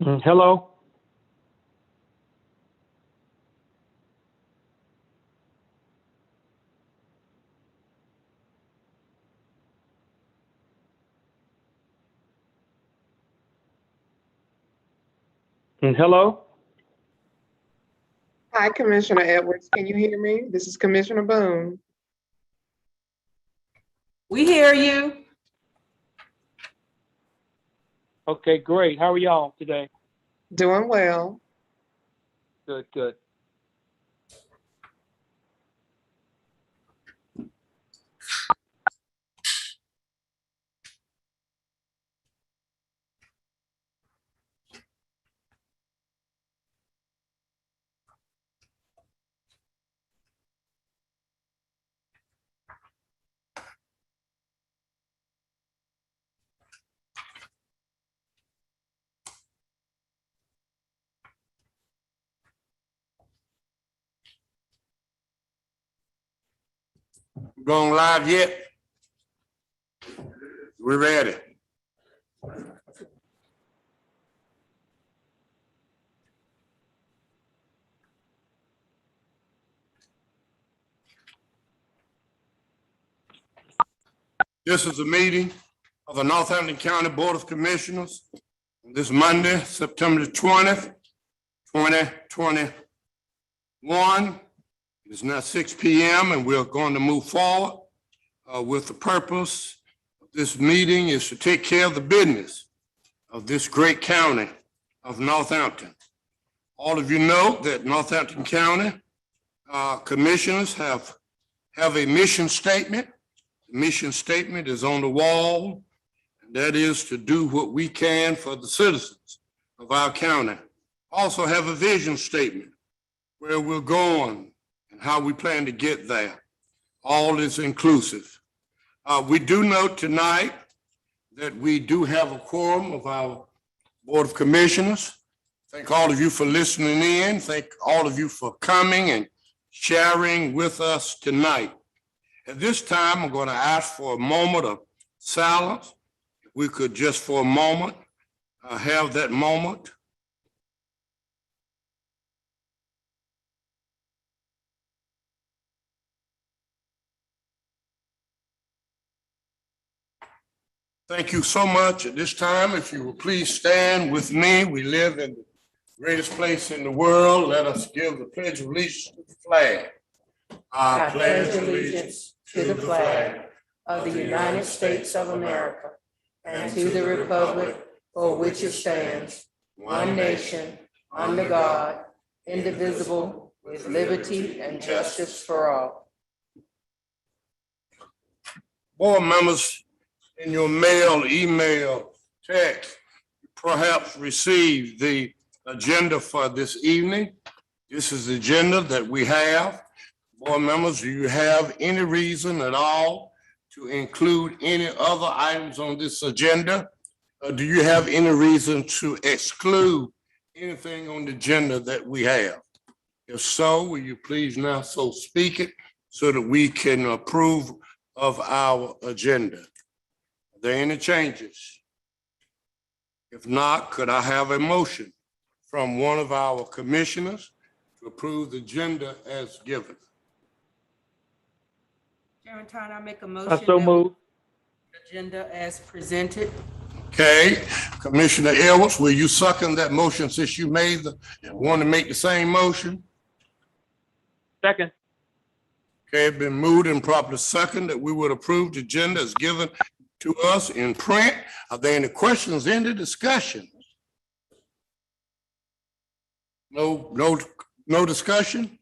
Hello. Hello. Hi, Commissioner Edwards. Can you hear me? This is Commissioner Boone. We hear you. Okay, great. How are y'all today? Doing well. Good, good. Going live yet? We're ready. This is a meeting of the Northampton County Board of Commissioners this Monday, September the 20th, 2021. It is now 6 p.m. and we're going to move forward with the purpose of this meeting is to take care of the business of this great county of Northampton. All of you know that Northampton County commissioners have a mission statement. The mission statement is on the wall, and that is to do what we can for the citizens of our county. Also have a vision statement where we're going and how we plan to get there. All is inclusive. We do note tonight that we do have a quorum of our Board of Commissioners. Thank all of you for listening in. Thank all of you for coming and sharing with us tonight. At this time, I'm going to ask for a moment of silence. If we could just for a moment have that moment. Thank you so much. At this time, if you will please stand with me. We live in the greatest place in the world. Let us give the Pledge of Allegiance to the flag. I pledge allegiance to the flag of the United States of America and to the republic for which it stands, one nation, under God, indivisible, with liberty and justice for all. Board members, in your mail, email, text, perhaps receive the agenda for this evening. This is the agenda that we have. Board members, do you have any reason at all to include any other items on this agenda? Or do you have any reason to exclude anything on the agenda that we have? If so, will you please now so speak it so that we can approve of our agenda? Are there any changes? If not, could I have a motion from one of our commissioners to approve the agenda as given? Chairman Turner, I make a I motion. so move. Agenda as presented. Okay, Commissioner Edwards, will you second that motion since you want to make the same motion? Second. Okay, it's been moved and properly second that we would approve the agenda as given to us in print. Are there any questions in the discussion? No discussion?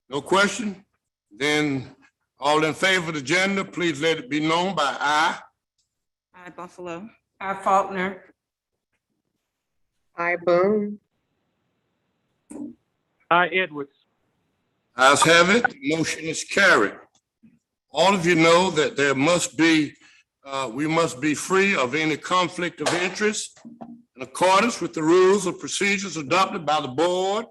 No question? Then all in favor of the agenda, please let it be known by aye. Aye, Buffalo. Aye, Faulkner. Hi, Boone. Hi, Edwards. Ayes have it, the motion is carried. All of you know that we must be free of any conflict of interest in accordance with the rules of procedures adopted by the board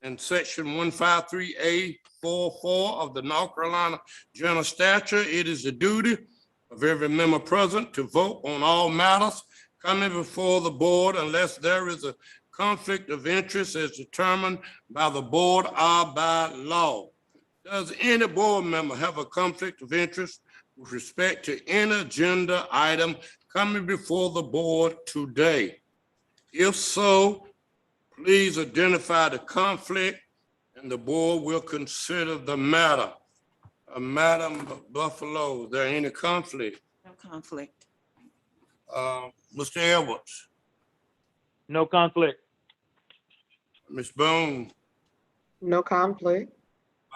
and section 153A44 of the North Carolina General Statute. It is the duty of every member present to vote on all matters coming before the board unless there is a conflict of interest as determined by the board or by law. Does any board member have a conflict of interest with respect to any agenda item coming before the board today? If so, please identify the conflict and the board will consider the matter. Madam Buffalo, is there any conflict? No conflict. Mr. Edwards, No conflict. Ms. Boone, No conflict.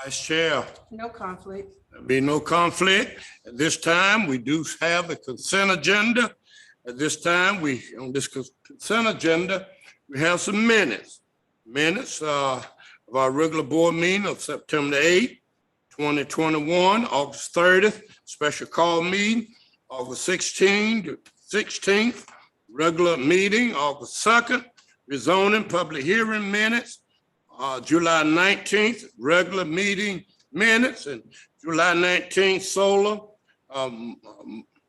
Vice Chair. No conflict. There'll be no conflict. At this time, we do have a consent agenda. At this time, on this consent agenda, we have some minutes. Minutes of our regular board meeting of September 8th, 2021, August 30th, special call meeting, August 16th, regular meeting, August 2nd, rezoning public hearing minutes, July 19th, regular meeting minutes, and July 19th, solar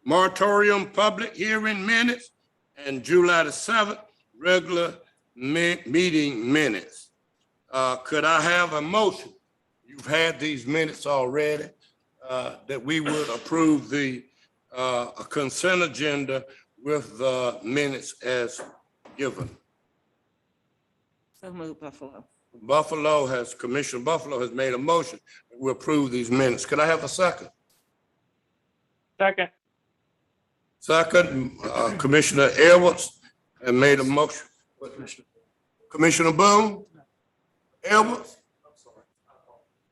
moratorium public hearing minutes, and July the 7th, regular meeting minutes. Could I have a motion? You've had these minutes already, that we would approve the consent agenda with the minutes as given. So moved, Buffalo. Commissioner Buffalo has made a motion that we approve these minutes. Could I have a second? Second. Second, Commissioner Edwards has made a motion. Commissioner Boone? Edwards?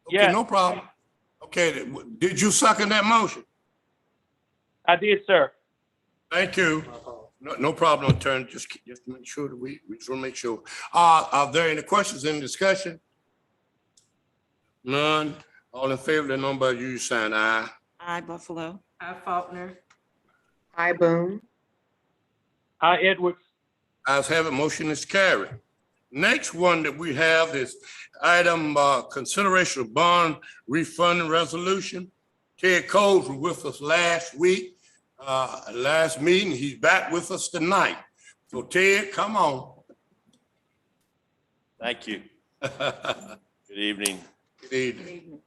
Okay, Yes. no problem. Okay, did you second that motion? I did, sir. Thank you. No problem, Attorney. Just to make sure that we just want to make sure. Are there any questions in discussion? None. All in favor, the number you sign aye. Aye, Buffalo. Aye, Faulkner. I, Boone. I, Edwards. Ayes have it, motion is carried. Next one that we have is item consideration of bond refunding resolution. Ted Coles was with us last week, last meeting. He's back with us tonight. So Ted, come on. Thank you. Good evening. Good evening. Good evening.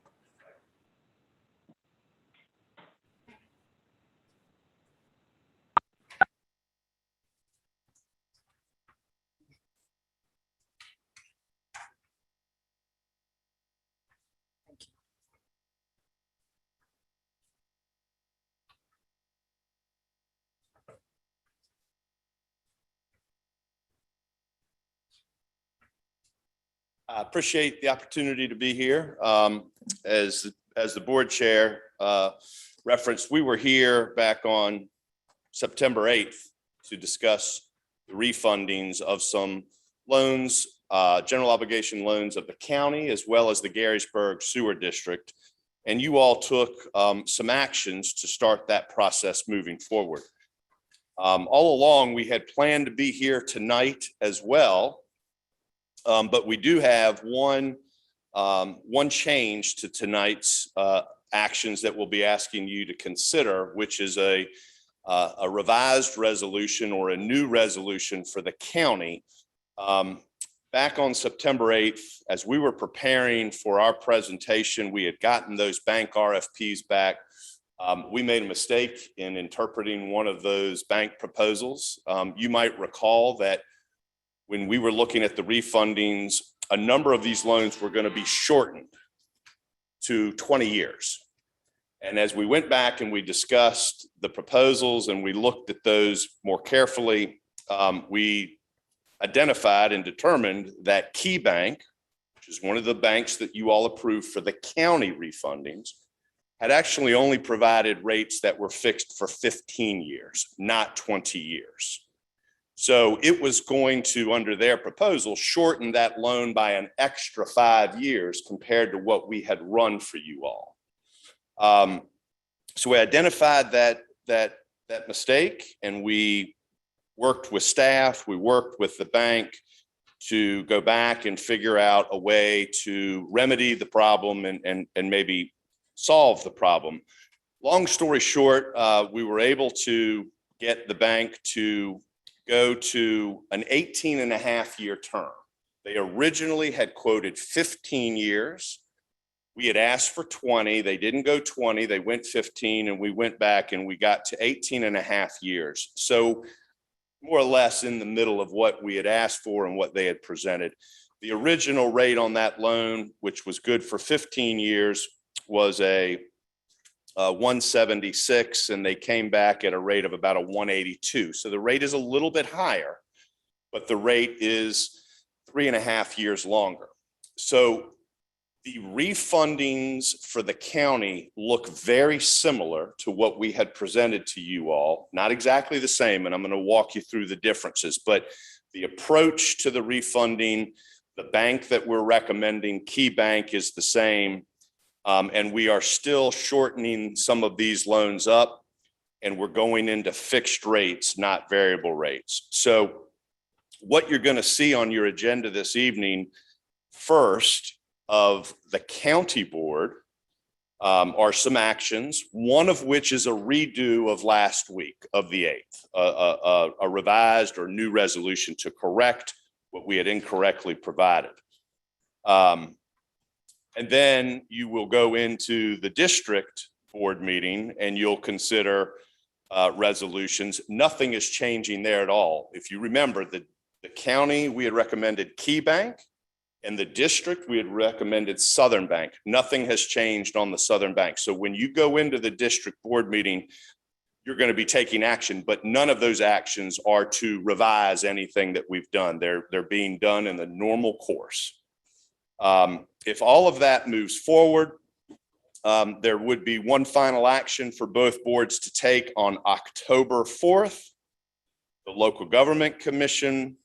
I appreciate the opportunity to be here. As the board chair referenced, we were here back on September 8th to discuss the refundings of some loans, general obligation loans of the county, as well as the Garysburg Sewer District. And you all took some actions to start that process moving forward. All along, we had planned to be here tonight as well. But we do have one change to tonight's actions that we'll be asking you to consider, which is a revised resolution or a new resolution for the county. Back on September 8th, as we were preparing for our presentation, we had gotten those bank RFPs back. We made a mistake in interpreting one of those bank proposals. You might recall that when we were looking at the refundings, a number of these loans were going to be shortened to 20 years. And as we went back and we discussed the proposals and we looked at those more carefully, we identified and determined that Key Bank, which is one of the banks that you all approved for the county refundings, had actually only provided rates that were fixed for 15 years, not 20 years. So it was going to, under their proposal, shorten that loan by an extra 5 years compared to what we had run for you all. So we identified that mistake, and we worked with staff, we worked with the bank to go back and figure out a way to remedy the problem and maybe solve the problem. Long story short, we were able to get the bank to go to an 18.5-year term. They originally had quoted 15 years. We had asked for 20. They didn't go 20. They went 15, and we went back and we got to 18.5 years. So more or less in the middle of what we had asked for and what they had presented. The original rate on that loan, which was good for 15 years, was a 176, and they came back at a rate of about a 182. So the rate is a little bit higher, but the rate is 3.5 years longer. So the refundings for the county look very similar to what we had presented to you all, not exactly the same, and I'm going to walk you through the differences, but the approach to the refunding, the bank that we're recommending, Key Bank, is the same. And we are still shortening some of these loans up, and we're going into fixed rates, not variable rates. So what you're going to see on your agenda this evening, first of the county board, are some actions, one of which is a redo of last week of the 8th, a revised or new resolution to correct what we had incorrectly provided. And then you will go into the district board meeting and you'll consider resolutions. Nothing is changing there at all. If you remember, the county, we had recommended Key Bank, and the district, we had recommended Southern Bank. Nothing has changed on the Southern Bank. So when you go into the district board meeting, you're going to be taking action, but none of those actions are to revise anything that we've done. They're being done in the normal course. If all of that moves forward, there would be one final action for both boards to take on October 4th. The Local Government Commission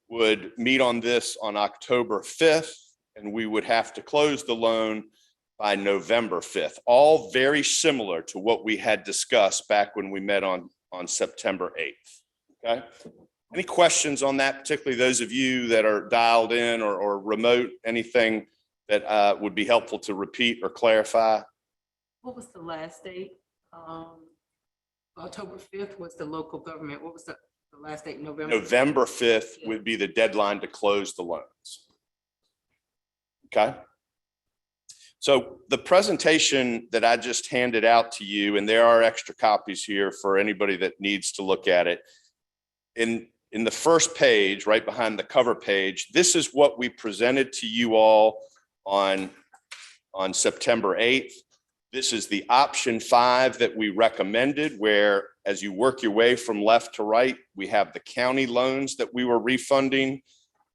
would meet on this on October 5th, and we would have to close the loan by November 5th. All very similar to what we had discussed back when we met on September 8th. Okay. Any questions on that, particularly those of you that are dialed in or remote, anything that would be helpful to repeat or clarify? What was the last date? October 5th was the local government. What was the last date? November 5th would be the deadline to close the loans. Okay. So the presentation that I just handed out to you, and there are extra copies here for anybody that needs to look at it. In the first page, right behind the cover page, this is what we presented to you all on September 8th. This is the option 5 that we recommended, where as you work your way from left to right, we have the county loans that we were refunding,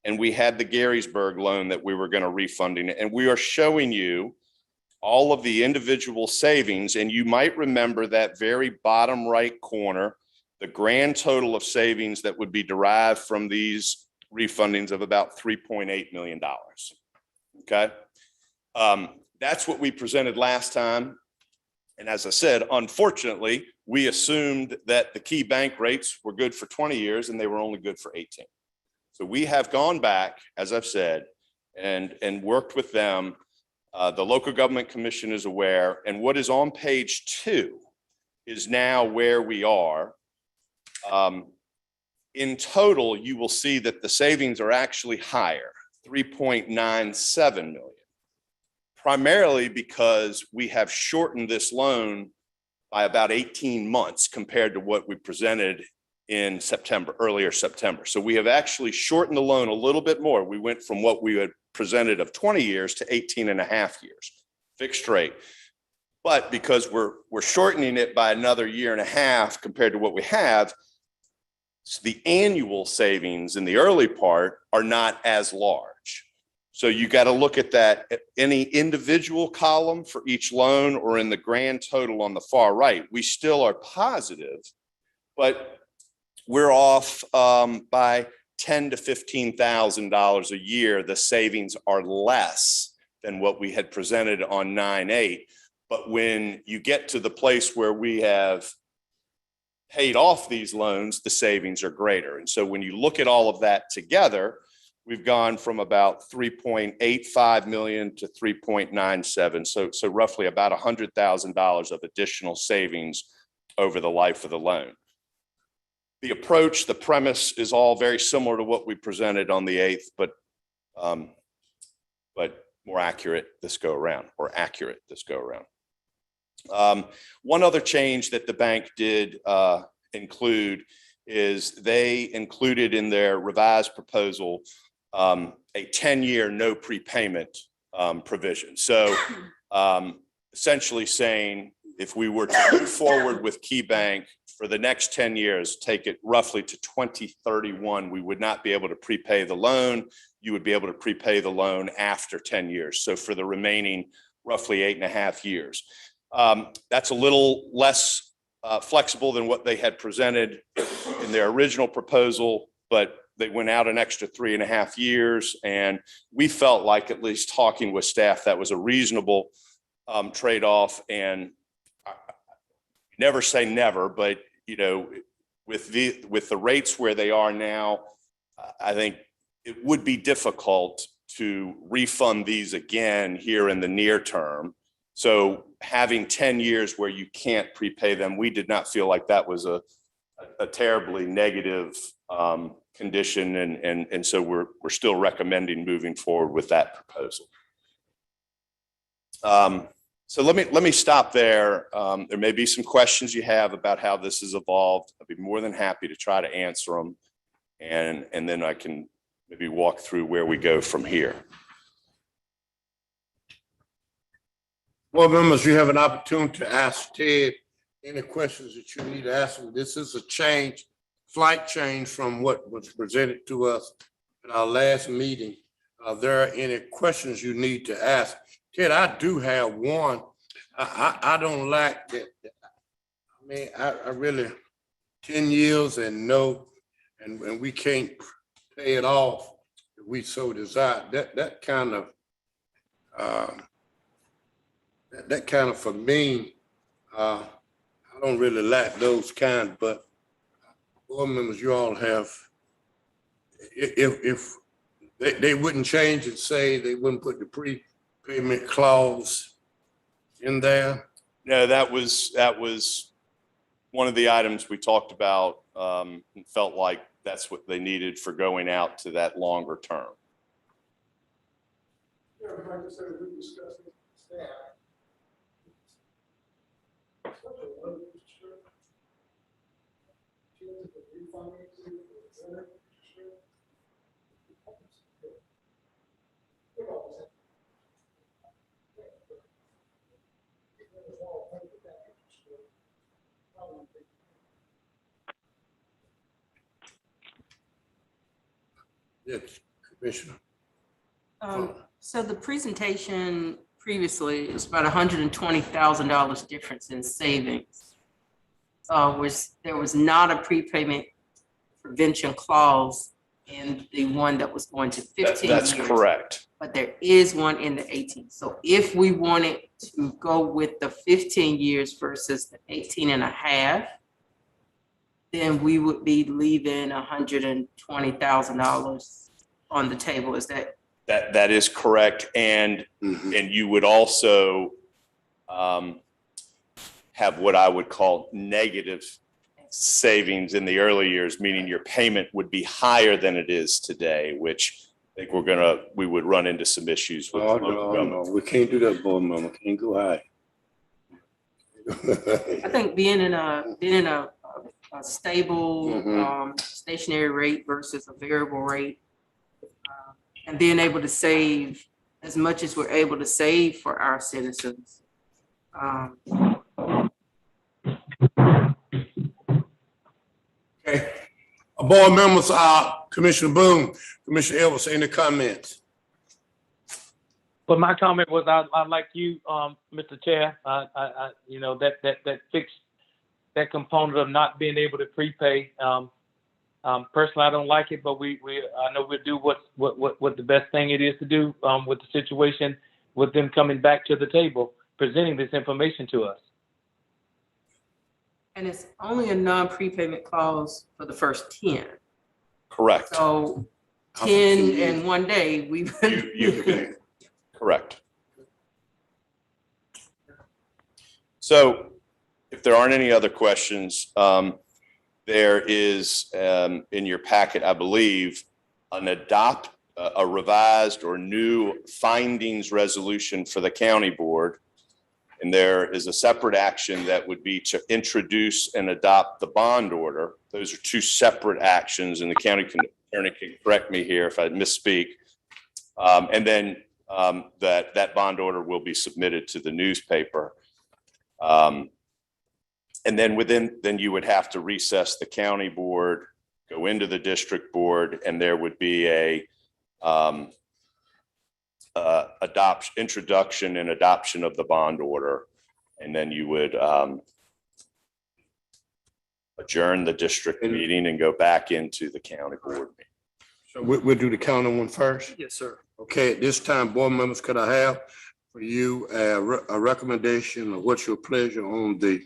and we had the Garysburg loan that we were going to refunding. And we are showing you all of the individual savings. And you might remember that very bottom right corner, the grand total of savings that would be derived from these refundings of about $3.8 million. Okay. That's what we presented last time. And as I said, unfortunately, we assumed that the Key Bank rates were good for 20 years and they were only good for 18. So we have gone back, as I've said, and worked with them. The Local Government Commission is aware, and what is on page 2 is now where we are. In total, you will see that the savings are actually higher, 3.97 million. Primarily because we have shortened this loan by about 18 months compared to what we presented in earlier September. So we have actually shortened the loan a little bit more. We went from what we had presented of 20 years to 18.5 years, fixed rate. But because we're shortening it by another 1.5 years compared to what we have, so the annual savings in the early part are not as large. So you got to look at that, any individual column for each loan or in the grand total on the far right. We still are positive, but we're off by $10,000 to $15,000 a year. The savings are less than what we had presented on 9/8. But when you get to the place where we have paid off these loans, the savings are greater. And so when you look at all of that together, we've gone from about 3.85 million to 3.97. So roughly about $100,000 of additional savings over the life of the loan. the approach, the premise is all very similar to what we presented on the 8th, but more accurate this go around, or accurate this go around. One other change that the bank did include is they included in their revised proposal a 10-year no prepayment provision. So essentially saying if we were to move forward with KeyBank for the next 10 years, take it roughly to 2031, we would not be able to prepay the loan. You would be able to prepay the loan after 10 years. So for the remaining roughly 8.5 years. That's a little less flexible than what they had presented in their original proposal, but they went out an extra 3.5 years. And we felt like, at least talking with staff, that was a reasonable trade-off. And never say never, but with the rates where they are now, I think it would be difficult to refund these again here in the near term. So having 10 years where you can't prepay them, we did not feel like that was a terribly negative condition. And so we're still recommending moving forward with that proposal. So let me stop there. There may be some questions you have about how this has evolved. I'd be more than happy to try to answer them. And then I can maybe walk through where we go from here. Board members, you have an opportunity to ask Ted any questions that you need to ask him. This is a change, slight change from what was presented to us at our last meeting. There are any questions you need to ask? Ted, I do have one. I don't like that. I mean, I really, 10 years and no, and we can't pay it off if we so desire. That kind of for me, I don't really like those kind, but board members, you all have, if they wouldn't change and say they wouldn't put the prepayment clause in there. No, that was one of the items we talked about and felt like that's what they needed for going out to that longer term. Yes, Commissioner. So the presentation previously was about $120,000 difference in savings. There was not a prepayment prevention clause in the one that was going to 15 That's years. correct. But there is one in the 18. So if we wanted to go with the 15 years versus the 18 and a half, then we would be leaving $120,000 on the table. Is that? That is correct. And you would also have what I would call negative savings in the early years, meaning your payment would be higher than it is today, which I think we would run into some issues with. No, we can't do that, board member. Can't go high. I think being in a stable, stationary rate versus a variable rate, and being able to save as much as we're able to save for our citizens. Okay. Board members, Commissioner Boone, Commissioner Edwards, any comments? But my comment was, I like you, Mr. Chair, that fixed that component of not being able to prepay. Personally, I don't like it, but I know we'll do what the best thing it is to do with the situation, with them coming back to the table, presenting this information to us. And it's only a non-prepayment clause for the first 10. Correct. So 10 in one day, we would. Correct. So if there aren't any other questions, there is in your packet, I believe, a revised or new findings resolution for the county board. And there is a separate action that would be to introduce and adopt the bond order. Those are two separate actions, and the county attorney can correct me here if I misspeak. And then that bond order will be submitted to the newspaper. And then you would have to recess the county board, go into the district board, and there would be a introduction and adoption of the bond order. And then you would adjourn the district meeting and go back into the county board meeting. So we'll do the county one first. Yes, sir. Okay, at this time, board members, could I have for you a recommendation of what's your pleasure on the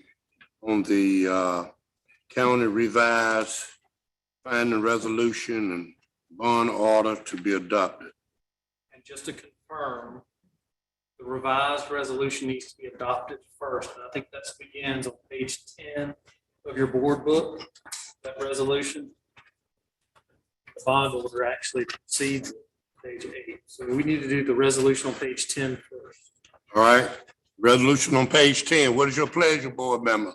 county revised finding resolution and bond order to be adopted? And just to confirm, the revised resolution needs to be adopted first. And I think that begins on page 10 of your board book, that resolution. The bond order actually precedes page 8. So we need to do the resolution on page 10 first. All right, resolution on page 10. What is your pleasure, board member?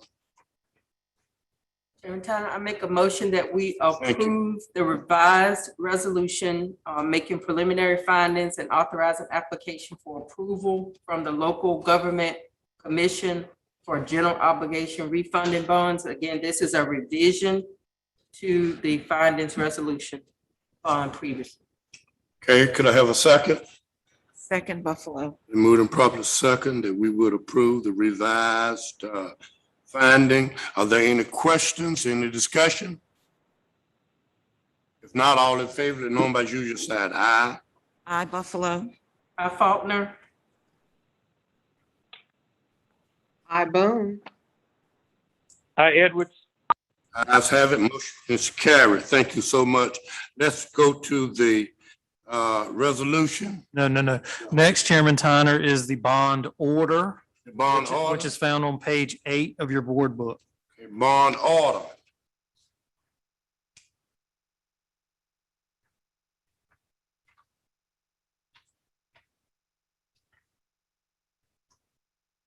Chairman Tyner, I make a motion that we Thank you. approve the revised resolution, making preliminary findings and authorizing application for approval from the local government commission for general obligation refunding bonds. Again, this is a revision to the findings resolution on previously. Okay, could I have a second? Second Buffalo. Moved and properly second that we would approve the revised finding. Are there any questions, any discussion? If not, all in favor, let known by usual side, aye. I Buffalo. Faulkner. I Boone. Edwards. Ayes have it, motion is carried. Thank you so much. Let's go to the resolution, No. Next, Chairman Tyner, is the bond order, the bond which order. is found on page 8 of your board book. Okay, bond order.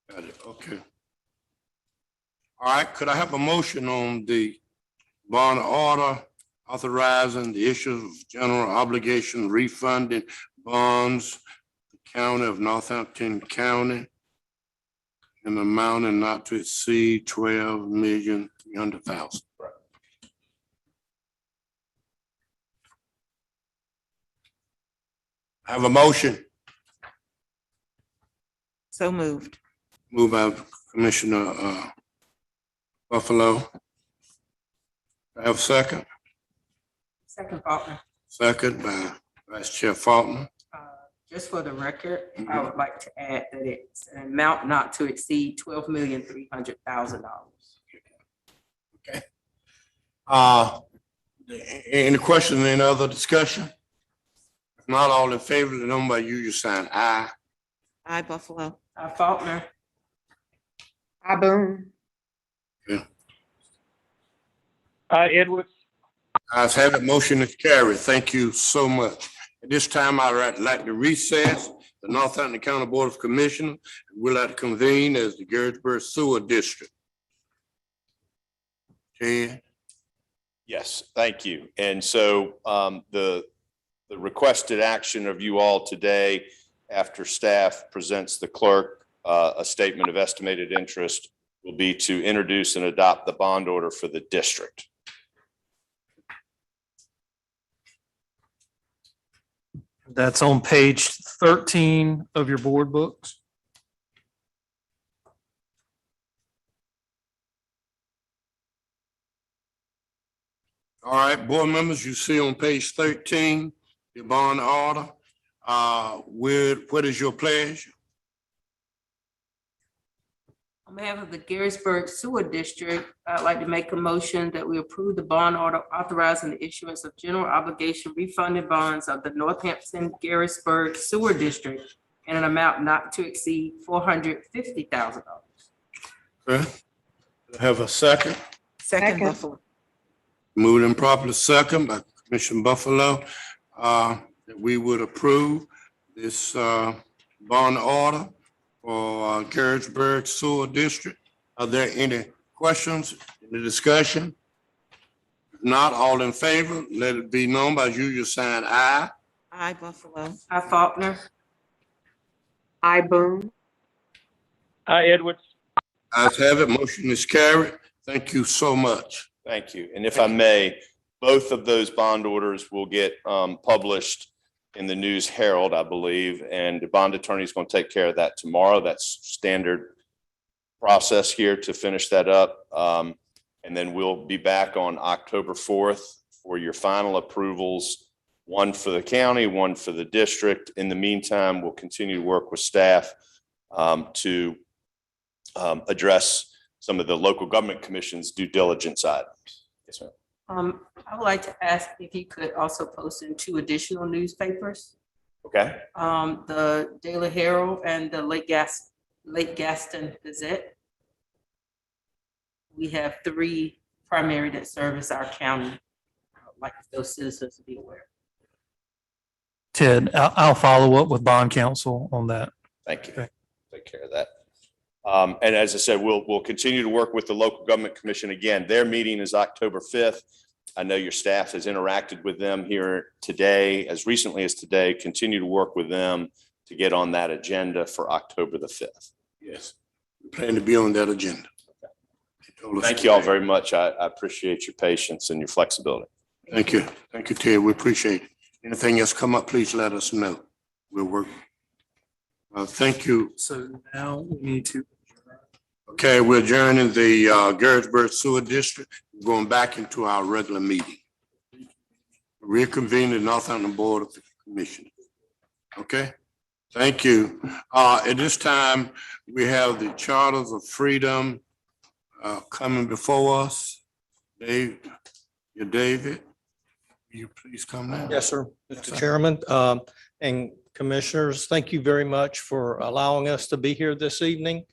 Got it, okay. All right, could I have a motion on the bond order authorizing the issue of general obligation refunding bonds, the county of Northampton County, an amount and not to exceed 12,300,000. I have a motion. So moved. Moved by Commissioner Buffalo. I have a second. Second Faulkner. Second by Vice Chair Faulkner. Just for the record, I would like to add that it's an amount not to exceed $12,300,000. Any questions, any other discussion? If not, all in favor, let them by usual sign aye. I Buffalo. Faulkner. I Boone. Edwards. Ayes have it, motion is carried. Thank you so much. At this time, I'd like to recess the Northampton County Board of Commissioners. We'll like to convene as the Garrettsburg Sewer District. Ted? Yes, thank you. And so the requested action of you all today, after staff presents the clerk a statement of estimated interest, will be to introduce and adopt the bond order for the district. That's on page 13 of your board books. All right, board members, you see on page 13, your bond order. What is your pleasure? On behalf of the Garrettsburg Sewer District, I'd like to make a motion that we approve the bond order authorizing the issuance of general obligation refunded bonds of the Northampton Garrettsburg Sewer District in an amount not to exceed $450,000. Okay. Have a second? Second Second. Buffalo. Moved and properly second by Commissioner Buffalo, that we would approve this, bond order for Garrettsburg Sewer District. Are there any questions, any discussion? If not, all in favor, let it be known by usual sign aye. I, Buffalo. I, Faulkner. I, Boone. Aye, Edwards. Ayes have it, motion is carried. Thank you so much. Thank you. And if I may, both of those bond orders will get published in the News Herald, I believe, and the bond attorney is going to take care of that tomorrow. That's standard process here to finish that up. And then we'll be back on October 4th for your final approvals, one for the county, one for the district. In the meantime, we'll continue to work with staff to address some of the local government commission's due diligence items. Yes, ma'am. I would like to ask if you could also post in 2 additional newspapers, Okay. the Daily Herald and the Lake Gaston Gazette. We have 3 primary that service our county. I would like those citizens to be aware. Ted, I'll follow up with bond counsel on that. Thank you. Okay. Take care of that. And as I said, we'll continue to work with the local government commission. Again, their meeting is October 5th. I know your staff has interacted with them here today, as recently as today. Continue to work with them to get on that agenda for October the 5th. Yes, we plan to be on that agenda. Thank you all very much. I appreciate your patience and your flexibility. Thank you. Thank you, Ted. We appreciate it. Anything else come up, please let us know. We'll work. Thank you. So now we need to. Okay, we're adjourning the Garrettsburg Sewer District, going back into our regular meeting. Reconvene the Northampton Board of Commissioners. Okay, thank you. At this time, we have the Charters of Freedom coming before us. David, will you please come now? Yes, sir. Mr. Chairman, and Commissioners, thank you very much for allowing us to be here this evening.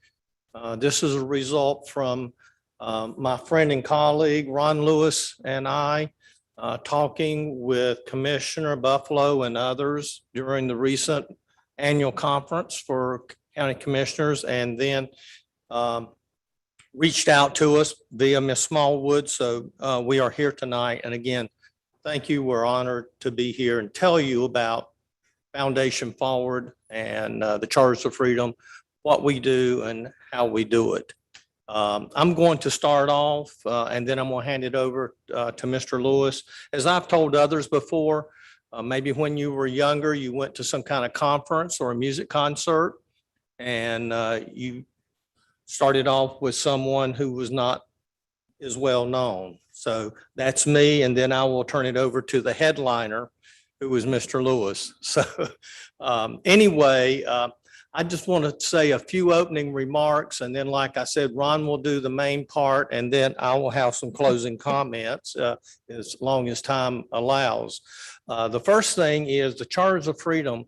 This is a result from my friend and colleague, Ron Lewis, and I talking with Commissioner Buffalo and others during the recent annual conference for county commissioners, and then reached out to us via Ms. Smallwood. So we are here tonight. And again, thank you. We're honored to be here and tell you about Foundation Forward and the Charters of Freedom, what we do and how we do it. I'm going to start off and then I'm going to hand it over to Mr. Lewis. As I've told others before, maybe when you were younger, you went to some kind of conference or a music concert and you started off with someone who was not as well known. So that's me. And then I will turn it over to the headliner, who was Mr. Lewis. So anyway, I just want to say a few opening remarks. And then, like I said, Ron will do the main part, and then I will have some closing comments as long as time allows. The first thing is the Charters of Freedom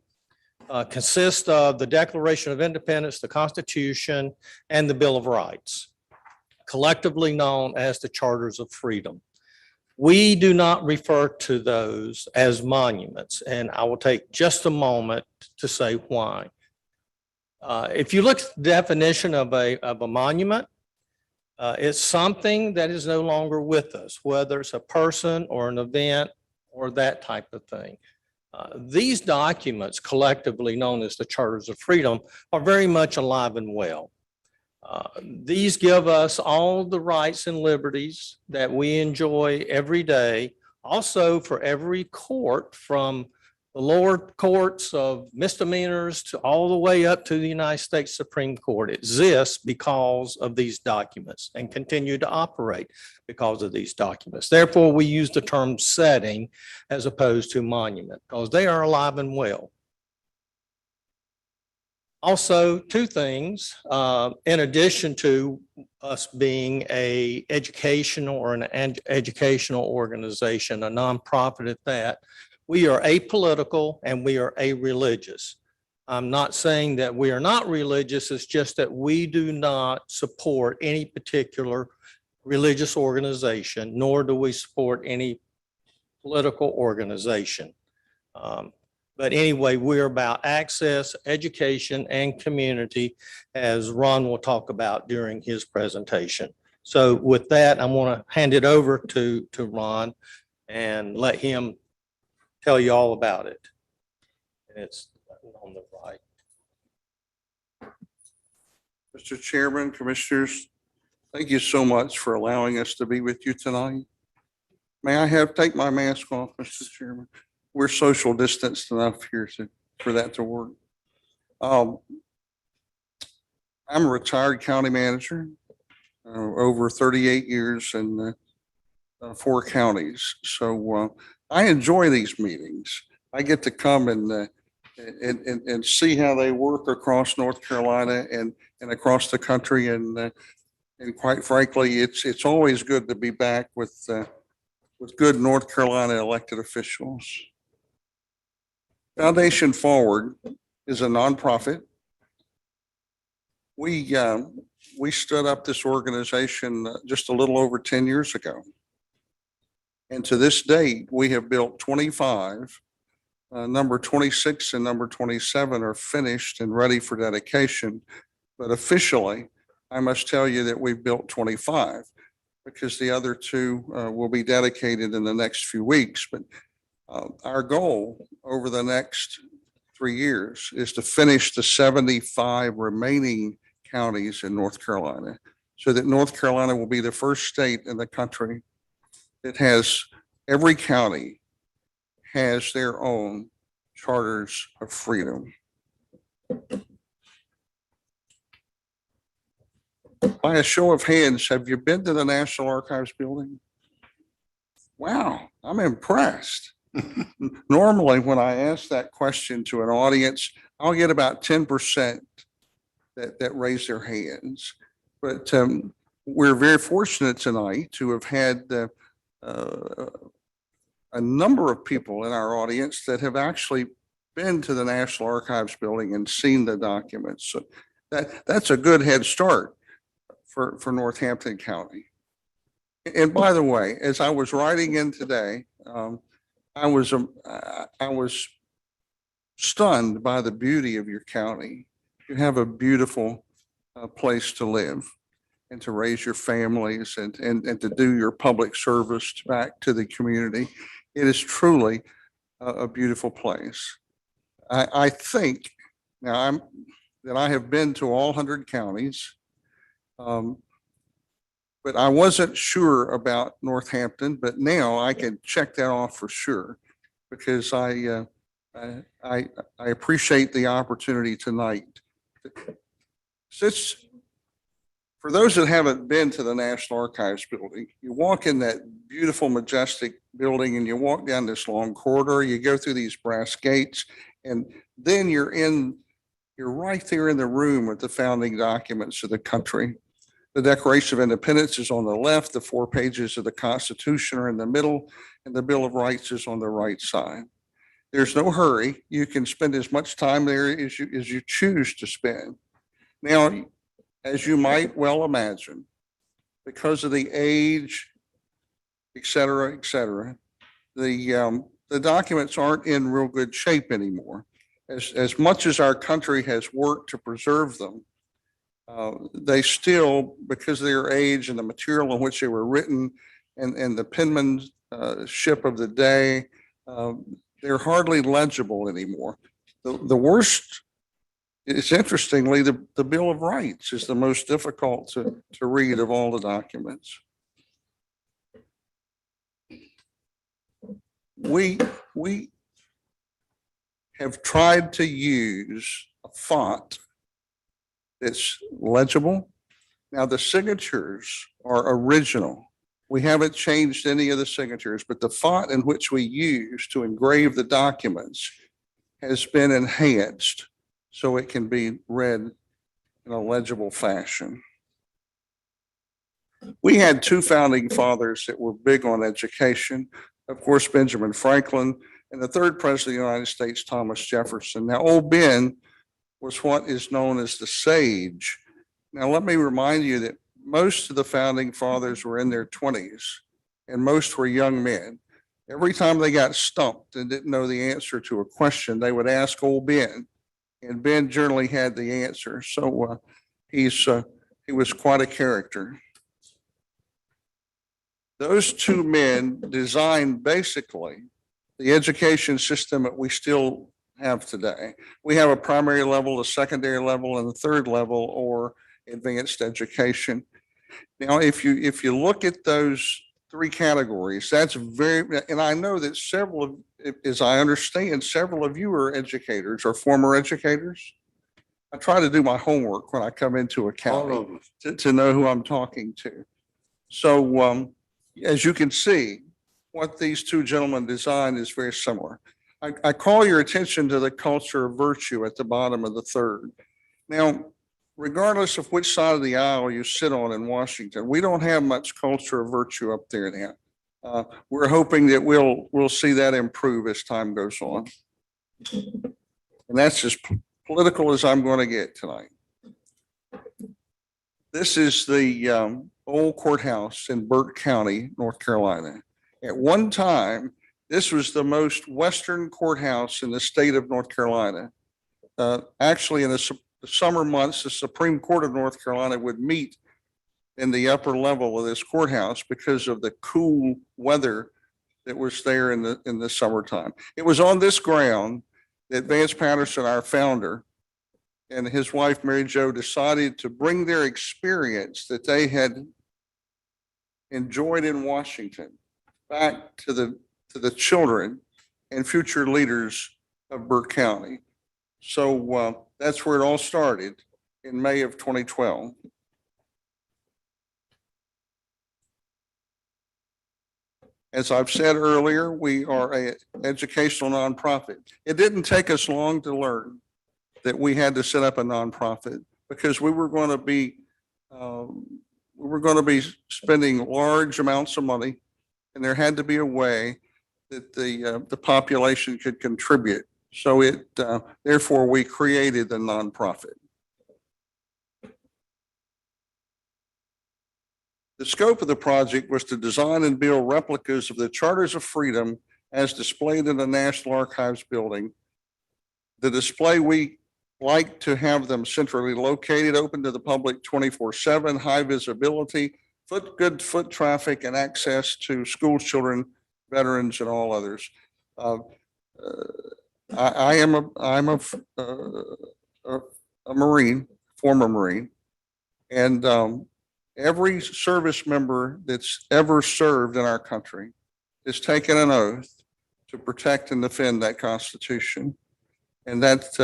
consist of the Declaration of Independence, the Constitution, and the Bill of Rights, collectively known as the Charters of Freedom. We do not refer to those as monuments, and I will take just a moment to say why. If you look at the definition of a monument, it's something that is no longer with us, whether it's a person or an event or that type of thing. These documents, collectively known as the Charters of Freedom, are very much alive and well. These give us all the rights and liberties that we enjoy every day. Also, for every court, from the lower courts of misdemeanors to all the way up to the United States Supreme Court, exists because of these documents and continue to operate because of these documents. Therefore, we use the term setting as opposed to monument because they are alive and well. Also, two things, in addition to us being an educational or an educational organization, a nonprofit at that, we are apolitical and we are a-religious. I'm not saying that we are not religious, it's just that we do not support any particular religious organization, nor do we support any political organization. But anyway, we're about access, education, and community, as Ron will talk about during his presentation. So with that, I want to hand it over to Ron and let him tell you all about it. And it's on the right. Mr. Chairman, Commissioners, thank you so much for allowing us to be with you tonight. May I take my mask off, Mr. Chairman? We're social distanced enough here for that to work. I'm a retired county manager, over 38 years in 4 counties. So I enjoy these meetings. I get to come and see how they work across North Carolina and across the country. And quite frankly, it's always good to be back with good North Carolina elected officials. Foundation Forward is a nonprofit. We stood up this organization just a little over 10 years ago. And to this date, we have built 25. Number 26 and number 27 are finished and ready for dedication. But officially, I must tell you that we've built 25 because the other 2 will be dedicated in the next few weeks. But our goal over the next 3 years is to finish the 75 remaining counties in North Carolina so that North Carolina will be the first state in the country that has every county has their own charters of freedom. By a show of hands, have you been to the National Archives building? Wow, I'm impressed. Normally, when I ask that question to an audience, I'll get about 10% that raise their hands. But we're very fortunate tonight to have had a number of people in our audience that have actually been to the National Archives building and seen the documents. So that's a good head start for Northampton County. And by the way, as I was writing in today, I was stunned by the beauty of your county. You have a beautiful place to live and to raise your families and to do your public service back to the community. It is truly a beautiful place. I think now that I have been to all 100 counties, but I wasn't sure about Northampton, but now I can check that off for sure because I appreciate the opportunity tonight. Since for those that haven't been to the National Archives building, you walk in that beautiful, majestic building and you walk down this long corridor, you go through these brass gates, and then you're right there in the room with the founding documents of the country. The Declaration of Independence is on the left, the 4 pages of the Constitution are in the middle, and the Bill of Rights is on the right side. There's no hurry. You can spend as much time there as you choose to spend. Now, as you might well imagine, because of the age, et cetera, the documents aren't in real good shape anymore. As much as our country has worked to preserve them, they still, because of their age and the material in which they were written and the penmanship of the day, they're hardly legible anymore. The worst is, interestingly, the Bill of Rights is the most difficult to read of all the documents. We have tried to use a font that's legible. Now, the signatures are original. We haven't changed any of the signatures, but the font in which we use to engrave the documents has been enhanced so it can be read in a legible fashion. We had 2 founding fathers that were big on education. Of course, Benjamin Franklin, and the 3rd president of the United States, Thomas Jefferson. Now, old Ben was what is known as the sage. Now, let me remind you that most of the founding fathers were in their 20s, and most were young men. Every time they got stumped and didn't know the answer to a question, they would ask old Ben, and Ben generally had the answer. So he was quite a character. Those two men designed basically the education system that we still have today. We have a primary level, a secondary level, and a third level, or advanced education. Now, if you look at those three categories, that's very, and I know that several of, as I understand, several of you are educators or former educators. I try to do my homework when I come into a county to know who I'm talking to. So as you can see, what these two gentlemen designed is very similar. I call your attention to the culture of virtue at the bottom of the third. Now, regardless of which side of the aisle you sit on in Washington, we don't have much culture of virtue up there now. We're hoping that we'll see that improve as time goes on. And that's as political as I'm going to get tonight. This is the old courthouse in Burt County, North Carolina. At one time, this was the most western courthouse in the state of North Carolina. Actually, in the summer months, the Supreme Court of North Carolina would meet in the upper level of this courthouse because of the cool weather that was there in the summertime. It was on this ground that Vance Patterson, our founder, and his wife, Mary Jo, decided to bring their experience that they had enjoyed in Washington back to the children and future leaders of Burt County. So that's where it all started in May of 2012. As I've said earlier, we are an educational nonprofit. It didn't take us long to learn that we had to set up a nonprofit because we were going to be spending large amounts of money, and there had to be a way that the population could contribute. So therefore we created the nonprofit. The scope of the project was to design and build replicas of the Charters of Freedom as displayed in the National Archives building. The display, we like to have them centrally located, open to the public 24/7, high visibility, good foot traffic, and access to school children, veterans, and all others. I'm a Marine, former Marine, and every service member that's ever served in our country has taken an oath to protect and defend that Constitution. And that's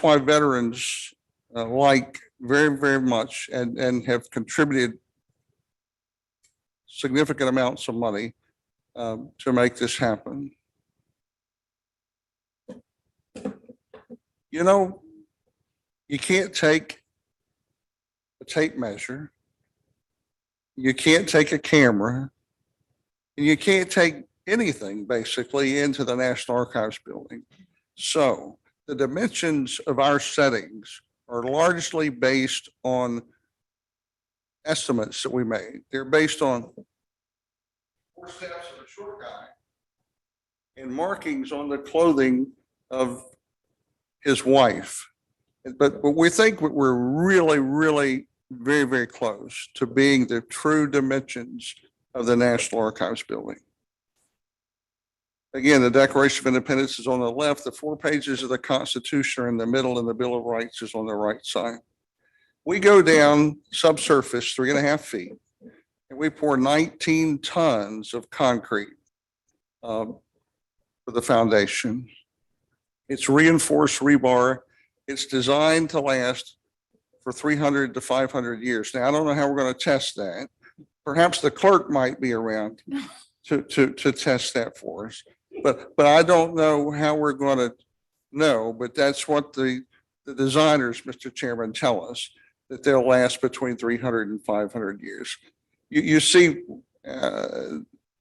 why veterans like very, very much and have contributed significant amounts of money to make this happen. You know, you can't take a tape measure, you can't take a camera, and you can't take anything basically into the National Archives building. So the dimensions of our settings are largely based on estimates that we made. They're based on 4 steps of a short guy and markings on the clothing of his wife. But we think we're really, really very, very close to being the true dimensions of the National Archives building. Again, the Declaration of Independence is on the left, the 4 pages of the Constitution are in the middle, and the Bill of Rights is on the right side. We go down subsurface 3.5 feet, and we pour 19 tons of concrete for the foundation. It's reinforced rebar. It's designed to last for 300 to 500 years. Now, I don't know how we're going to test that. Perhaps the clerk might be around to test that for us. But I don't know how we're going to know, but that's what the designers, Mr. Chairman, tell us, that they'll last between 300 and 500 years. You see,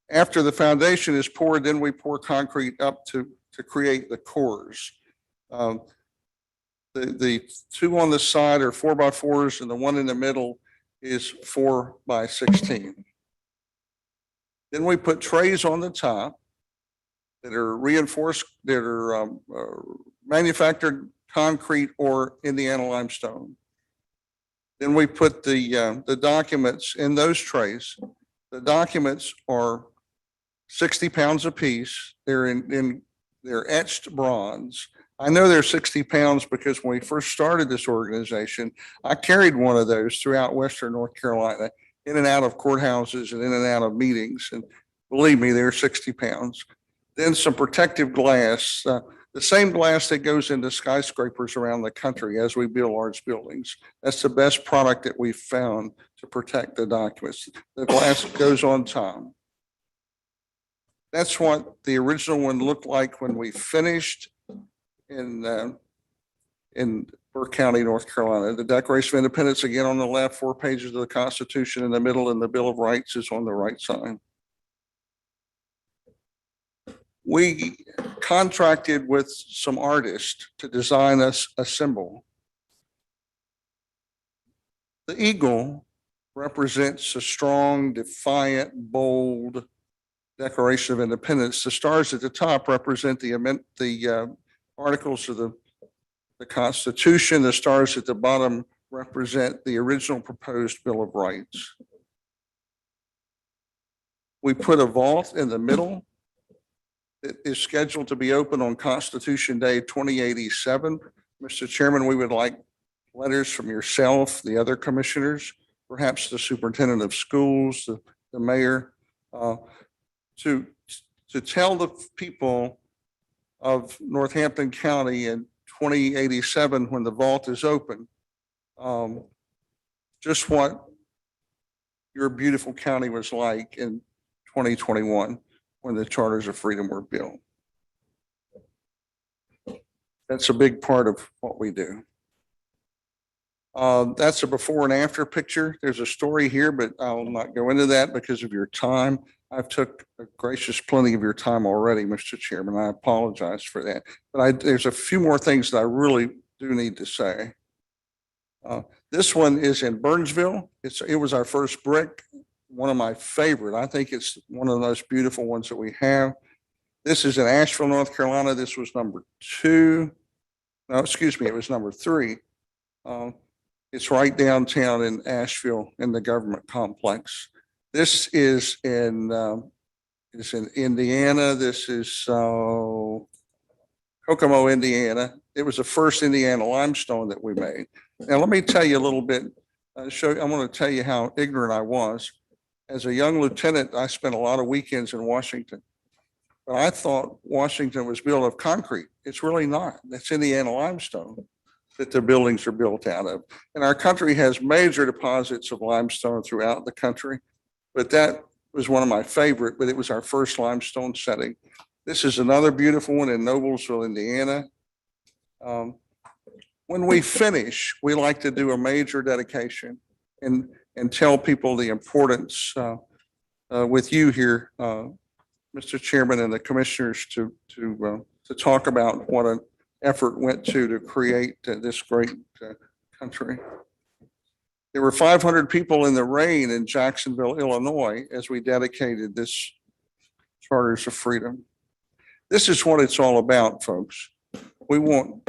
after the foundation is poured, then we pour concrete up to create the cores. The 2 on the side are 4x4s, and the one in the middle is 4x16. Then we put trays on the top that are reinforced, that are manufactured concrete or Indiana limestone. Then we put the documents in those trays. The documents are 60 pounds apiece. They're etched bronze. I know they're 60 pounds because when we first started this organization, I carried one of those throughout Western North Carolina, in and out of courthouses and in and out of meetings. And believe me, they're 60 pounds. Then some protective glass, the same glass that goes into skyscrapers around the country as we build large buildings. That's the best product that we've found to protect the documents. The glass goes on top. That's what the original one looked like when we finished in Burke County, North Carolina. The Declaration of Independence, again, on the left, 4 pages of the Constitution in the middle, and the Bill of Rights is on the right side. We contracted with some artists to design us a symbol. The eagle represents a strong, defiant, bold Declaration of Independence. The stars at the top represent the articles of the Constitution. The stars at the bottom represent the original proposed Bill of Rights. We put a vault in the middle that is scheduled to be open on Constitution Day 2087. Mr. Chairman, we would like letters from yourself, the other commissioners, perhaps the superintendent of schools, the mayor, to tell the people of Northampton County in 2087, when the vault is open, just what your beautiful county was like in 2021 when the Charters of Freedom were built. That's a big part of what we do. That's a before and after picture. There's a story here, but I'll not go into that because of your time. I've took a gracious plenty of your time already, Mr. Chairman. I apologize for that. But there's a few more things that I really do need to say. This one is in Burnsville. It was our first brick, one of my favorite. I think it's one of the most beautiful ones that we have. This is in Asheville, North Carolina. This was number 2. No, excuse me, it was number 3. It's right downtown in Asheville in the government complex. This is in Indiana. This is Kokomo, Indiana. It was the first Indiana limestone that we made. Now, let me tell you a little bit. I want to tell you how ignorant I was. As a young lieutenant, I spent a lot of weekends in Washington. But I thought Washington was built of concrete. It's really not. That's Indiana limestone that the buildings are built out of. And our country has major deposits of limestone throughout the country. But that was one of my favorite, but it was our first limestone setting. This is another beautiful one in Noblesville, Indiana. When we finish, we like to do a major dedication and tell people the importance with you here, Mr. Chairman, and the commissioners to talk about what an effort went to create this great country. There were 500 people in the rain in Jacksonville, Illinois, as we dedicated this Charters of Freedom. This is what it's all about, folks. We want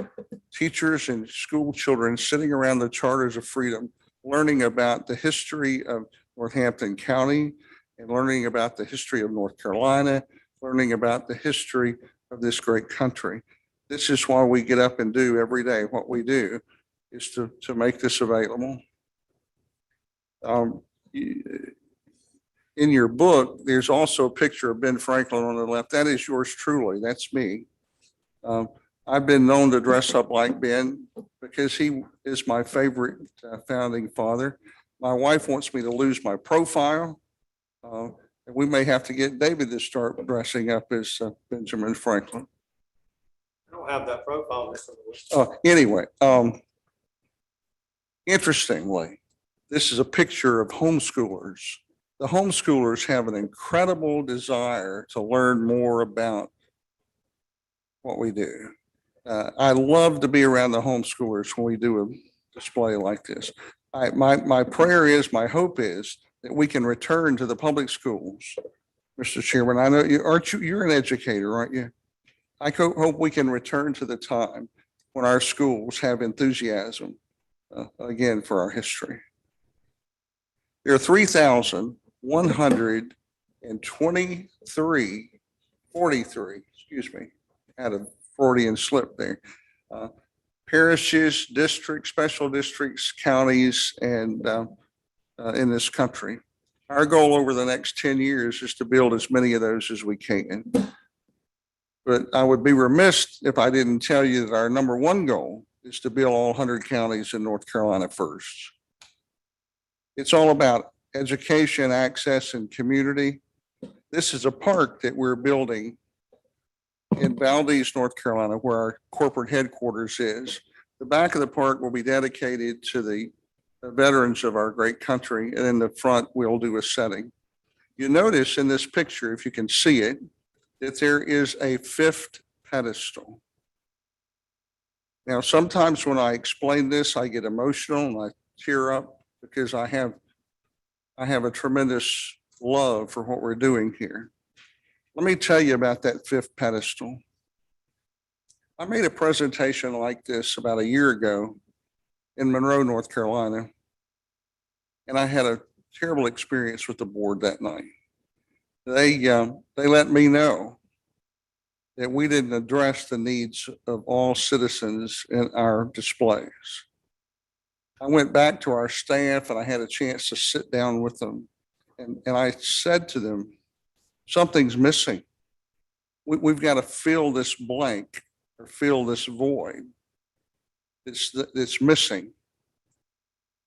teachers and school children sitting around the Charters of Freedom, learning about the history of Northampton County and learning about the history of North Carolina, learning about the history of this great country. This is why we get up and do every day what we do, is to make this available. In your book, there's also a picture of Ben Franklin on the left. That is yours truly. That's me. I've been known to dress up like Ben because he is my favorite founding father. My wife wants me to lose my profile. And we may have to get David to start dressing up as Benjamin Franklin. I don't have that profile. Mr. Anyway, interestingly, this is a picture of homeschoolers. The homeschoolers have an incredible desire to learn more about what we do. I love to be around the homeschoolers when we do a display like this. my prayer is, my hope is that we can return to the public schools. Mr. Chairman, I know you're an educator, aren't you? I hope we can return to the time when our schools have enthusiasm again for our history. There are 43, excuse me, had a Freudian slip there. Parishes, districts, special districts, counties, and in this country. Our goal over the next 10 years is to build as many of those as we can. But I would be remiss if I didn't tell you that our number one goal is to build all 100 counties in North Carolina first. It's all about education, access, and community. This is a park that we're building in Valdez, North Carolina, where our corporate headquarters is. The back of the park will be dedicated to the veterans of our great country, and in the front, we'll do a setting. You notice in this picture, if you can see it, that there is a 5th pedestal. Now, sometimes when I explain this, I get emotional and I tear up because I have a tremendous love for what we're doing here. Let me tell you about that 5th pedestal. I made a presentation like this about a year ago in Monroe, North Carolina, and I had a terrible experience with the board that night. They let me know that we didn't address the needs of all citizens in our displays. I went back to our staff and I had a chance to sit down with them. And I said to them, something's missing. We've got to fill this blank or fill this void that's missing.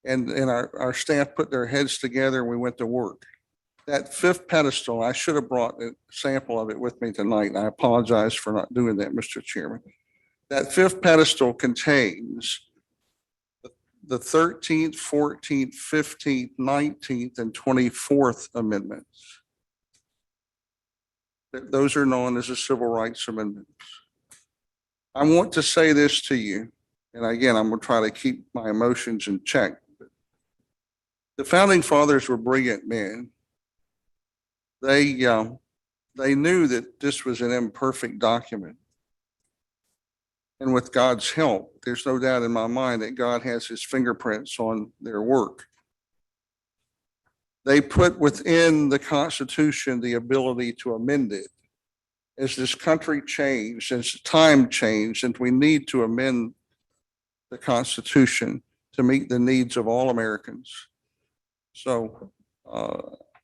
And our staff put their heads together and we went to work. That 5th pedestal, I should have brought a sample of it with me tonight, and I apologize for not doing that, Mr. Chairman. That 5th pedestal contains the 13th, 14th, 15th, 19th, and 24th amendments. Those are known as the Civil Rights Amendments. I want to say this to you, and again, I'm going to try to keep my emotions in check. The Founding Fathers were brilliant men. They knew that this was an imperfect document. And with God's help, there's no doubt in my mind that God has his fingerprints on their work. They put within the Constitution the ability to amend it. As this country changed, as time changed, and we need to amend the Constitution to meet the needs of all Americans. So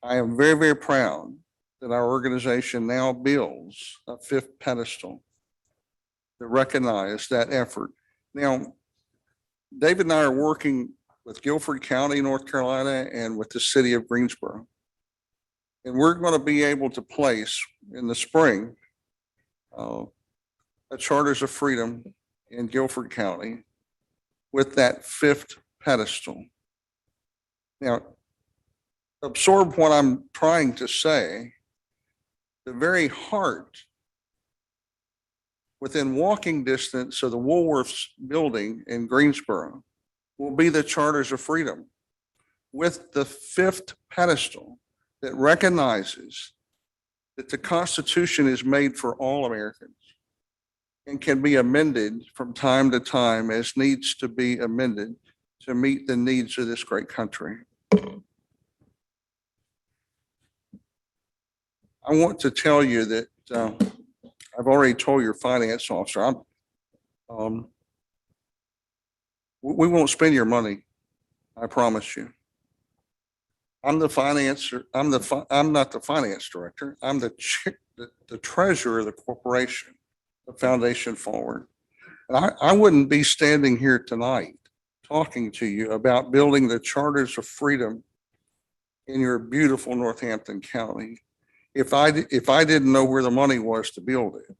I am very, very proud that our organization now builds a 5th pedestal to recognize that effort. Now, David and I are working with Guilford County, North Carolina, and with the city of Greensboro. And we're going to be able to place in the spring a Charters of Freedom in Guilford County with that 5th pedestal. Now, absorb what I'm trying to say. The very heart within walking distance of the Woolworths building in Greensboro will be the Charters of Freedom with the 5th pedestal that recognizes that the Constitution is made for all Americans and can be amended from time to time as needs to be amended to meet the needs of this great country. I want to tell you that I've already told your finance officer, we won't spend your money. I promise you. I'm the financer. I'm not the finance director. I'm the treasurer of the corporation, the Foundation Forward. And I wouldn't be standing here tonight talking to you about building the Charters of Freedom in your beautiful Northampton County if I didn't know where the money was to build it.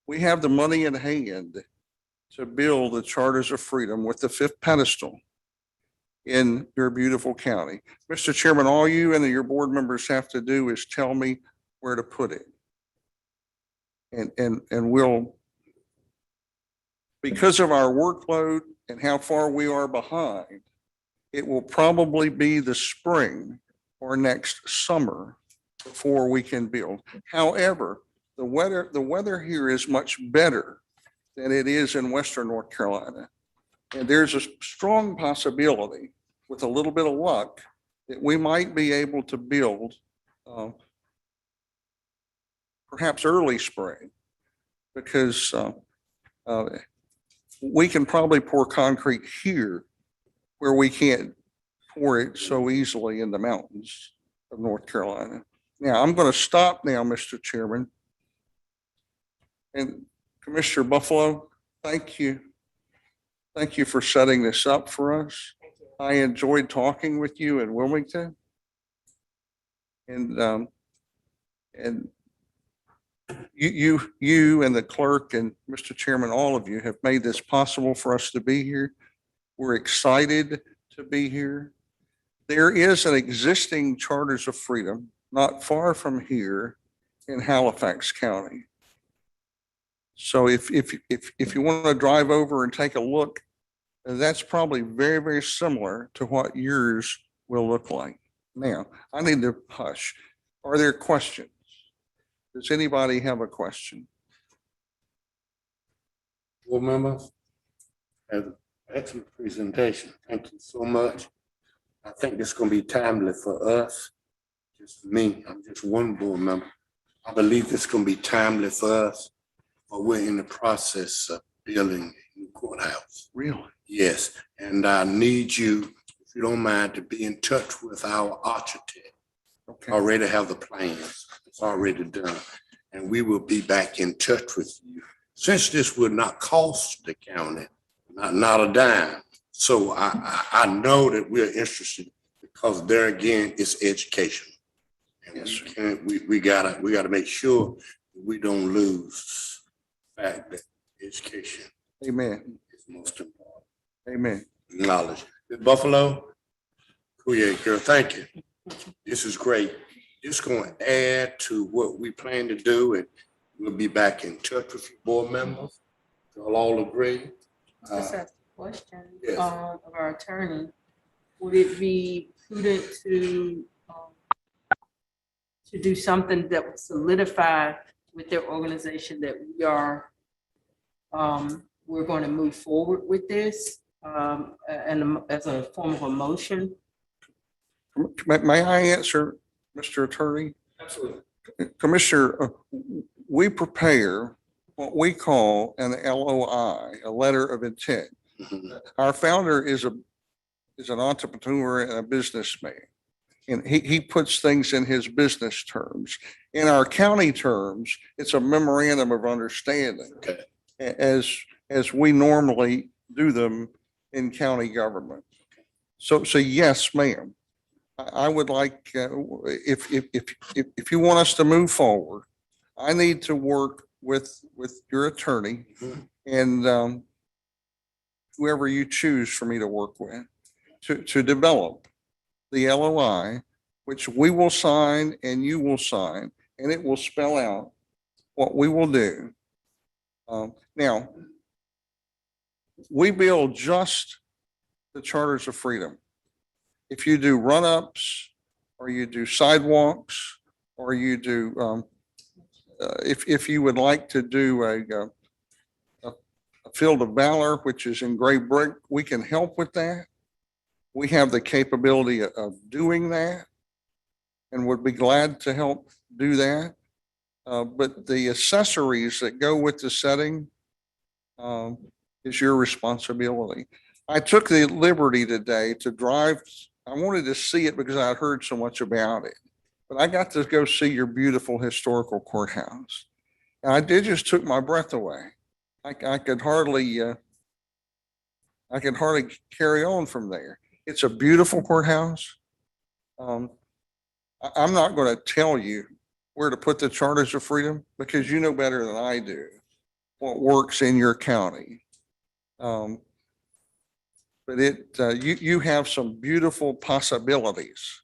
We have the money in hand to build the Charters of Freedom with the 5th pedestal in your beautiful county. Mr. Chairman, all you and your board members have to do is tell me where to put it. And we'll, because of our workload and how far we are behind, it will probably be the spring or next summer before we can build. However, the weather here is much better than it is in Western North Carolina. And there's a strong possibility, with a little bit of luck, that we might be able to build perhaps early spring, because we can probably pour concrete here where we can't pour it so easily in the mountains of North Carolina. Now, I'm going to stop now, Mr. Chairman. And Commissioner Buffalo, thank you. Thank you for setting this up for us. I enjoyed talking with you in Wilmington. And you and the clerk and Mr. Chairman, all of you have made this possible for us to be here. We're excited to be here. There is an existing Charters of Freedom not far from here in Halifax County. So if you want to drive over and take a look, that's probably very, very similar to what yours will look like. Now, I need to hush. Are there questions? Does anybody have a question? Board members, had an excellent presentation. Thank you so much. I think this is going to be timely for us. Just me, I'm just one board member. I believe this is going to be timely for us, but we're in the process of building a new courthouse. Really? Yes, and I need you, if you don't mind, to be in touch with our architect. Okay. Already have the plans. It's already done. And we will be back in touch with you. Since this will not cost the county, not a dime. So I know that we're interested, because there again, it's education. And Yes, we gotta make sure that we don't lose the fact that education Amen. is most important. Amen. Knowledge. Buffalo? Oh yeah, girl, thank you. This is great. It's going to add to what we plan to do, and we'll be back in touch with you, board members. You'll all agree. Just ask a question Yes. of our attorney. Would it be prudent to do something that would solidify with their organization that we are, we're going to move forward with this and as a form of a motion? May I answer, Mr. Attorney? Absolutely. Commissioner, we prepare what we call an LOI, a letter of intent. Mhm. Our founder is an entrepreneur and a businessman. And he puts things in his business terms. In our county terms, it's a memorandum of understanding. Okay. As we normally do them in county government. So yes, ma'am. I would like, if you want us to move forward, I need to work with your attorney and whoever you choose for me to work with to develop the LOI, which we will sign and you will sign, and it will spell out what we will do. Now, we build just the Charters of Freedom. If you do run-ups, or you do sidewalks, or you do, if you would like to do a Field of Valor, which is in gray brick, we can help with that. We have the capability of doing that and would be glad to help do that. But the accessories that go with the setting is your responsibility. I took the liberty today to drive. I wanted to see it because I had heard so much about it, but I got to go see your beautiful historical courthouse. And it just took my breath away. I could hardly carry on from there. It's a beautiful courthouse. I'm not going to tell you where to put the Charters of Freedom because you know better than I do what works in your county. But you have some beautiful possibilities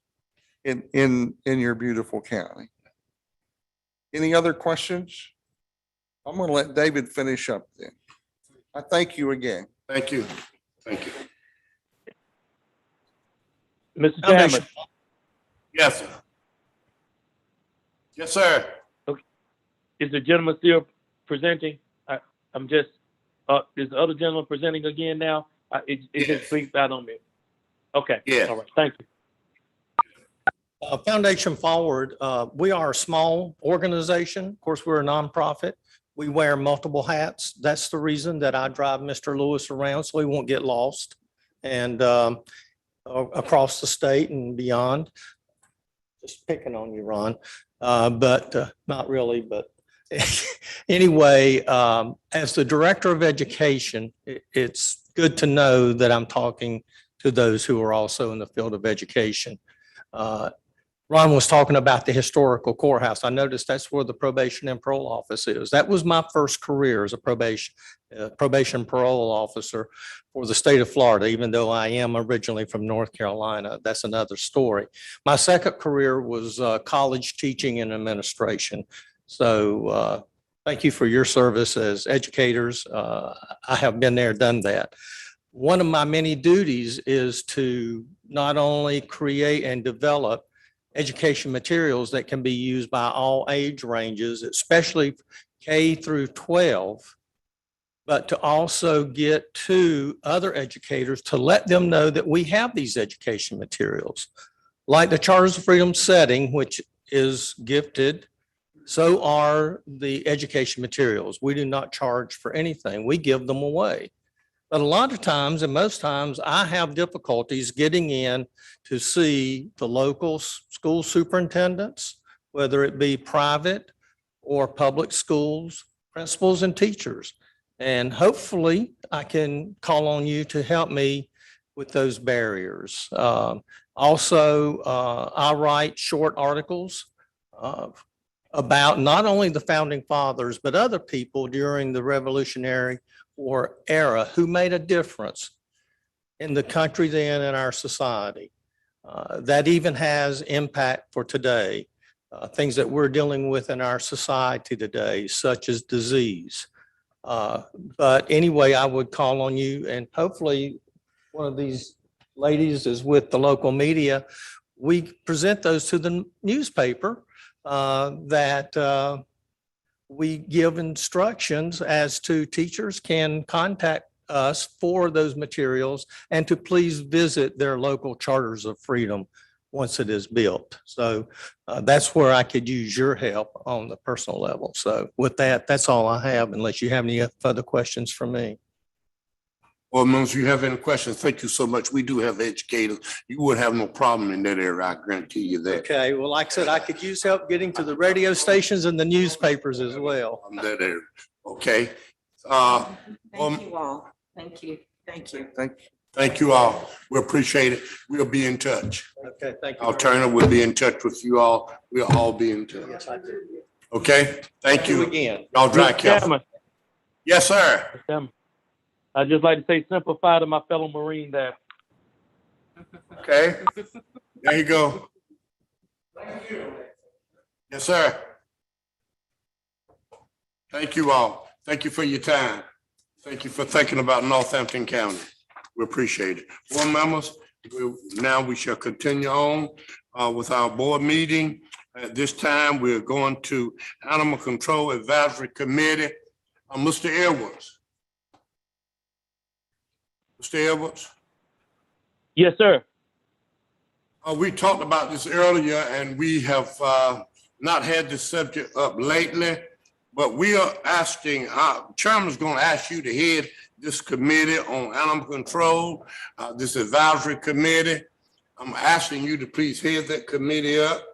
in your beautiful county. Any other questions? I'm going to let David finish up then. I thank you again. Thank you. Thank you. Mr. Foundation. Chairman, Yes, sir. Yes, sir. is the gentleman still presenting? I'm just, is the other gentleman presenting again now? It Yes. just blinked out on me. Okay. Yes. All right, thank you. Foundation Forward, we are a small organization. Of course, we're a nonprofit. We wear multiple hats. That's the reason that I drive Mr. Lewis around so he won't get lost and across the state and beyond. Just picking on you, Ron, but not really, but anyway, as the Director of Education, it's good to know that I'm talking to those who are also in the field of education. Ron was talking about the historical courthouse. I noticed that's where the probation and parole office is. That was my first career as a probation parole officer for the state of Florida, even though I am originally from North Carolina. That's another story. My second career was college teaching and administration. So thank you for your service as educators. I have been there, done that. One of my many duties is to not only create and develop education materials that can be used by all age ranges, especially K through 12, but to also get to other educators to let them know that we have these education materials. Like the Charters of Freedom setting, which is gifted, so are the education materials. We do not charge for anything. We give them away. But a lot of times, and most times, I have difficulties getting in to see the local school superintendents, whether it be private or public schools, principals and teachers. And hopefully I can call on you to help me with those barriers. Also, I write short articles about not only the founding fathers, but other people during the Revolutionary War era who made a difference in the country then and our society. That even has impact for today, things that we're dealing with in our society today, such as disease. But anyway, I would call on you, and hopefully one of these ladies is with the local media. We present those to the newspaper that we give instructions as to teachers can contact us for those materials and to please visit their local Charters of Freedom once it is built. So that's where I could use your help on the personal level. So with that, that's all I have, unless you have any further questions for me. Well, members, if you have any questions, thank you so much. We do have educators. You would have no problem in that area. I guarantee you that. Okay, well, like I said, I could use help getting to the radio stations and the newspapers as well. From that area. Okay. Thank you all. Thank you. Thank you. Thank you all. We appreciate it. We'll be in touch. Okay, thank you. Our Turner will be in touch with you all. We'll all be in touch. Yes, I do. Okay? Thank you. Again. Y'all drive Mr. careful. Chairman, Yes, sir. Mr. Chairman, I'd just like to say simplify to my fellow Marine there. Okay. There you go. Thank you. Yes, sir. Thank you all. Thank you for your time. Thank you for thinking about Northampton County. We appreciate it. Board members, now we shall continue on with our board meeting. At this time, we're going to Animal Control Advisory Committee. Mr. Edwards. Mr. Edwards? Yes, sir. We talked about this earlier, and we have not had this subject up lately, but we are asking, Chairman's going to ask you to head this committee on animal control, this advisory committee. I'm asking you to please head that committee up.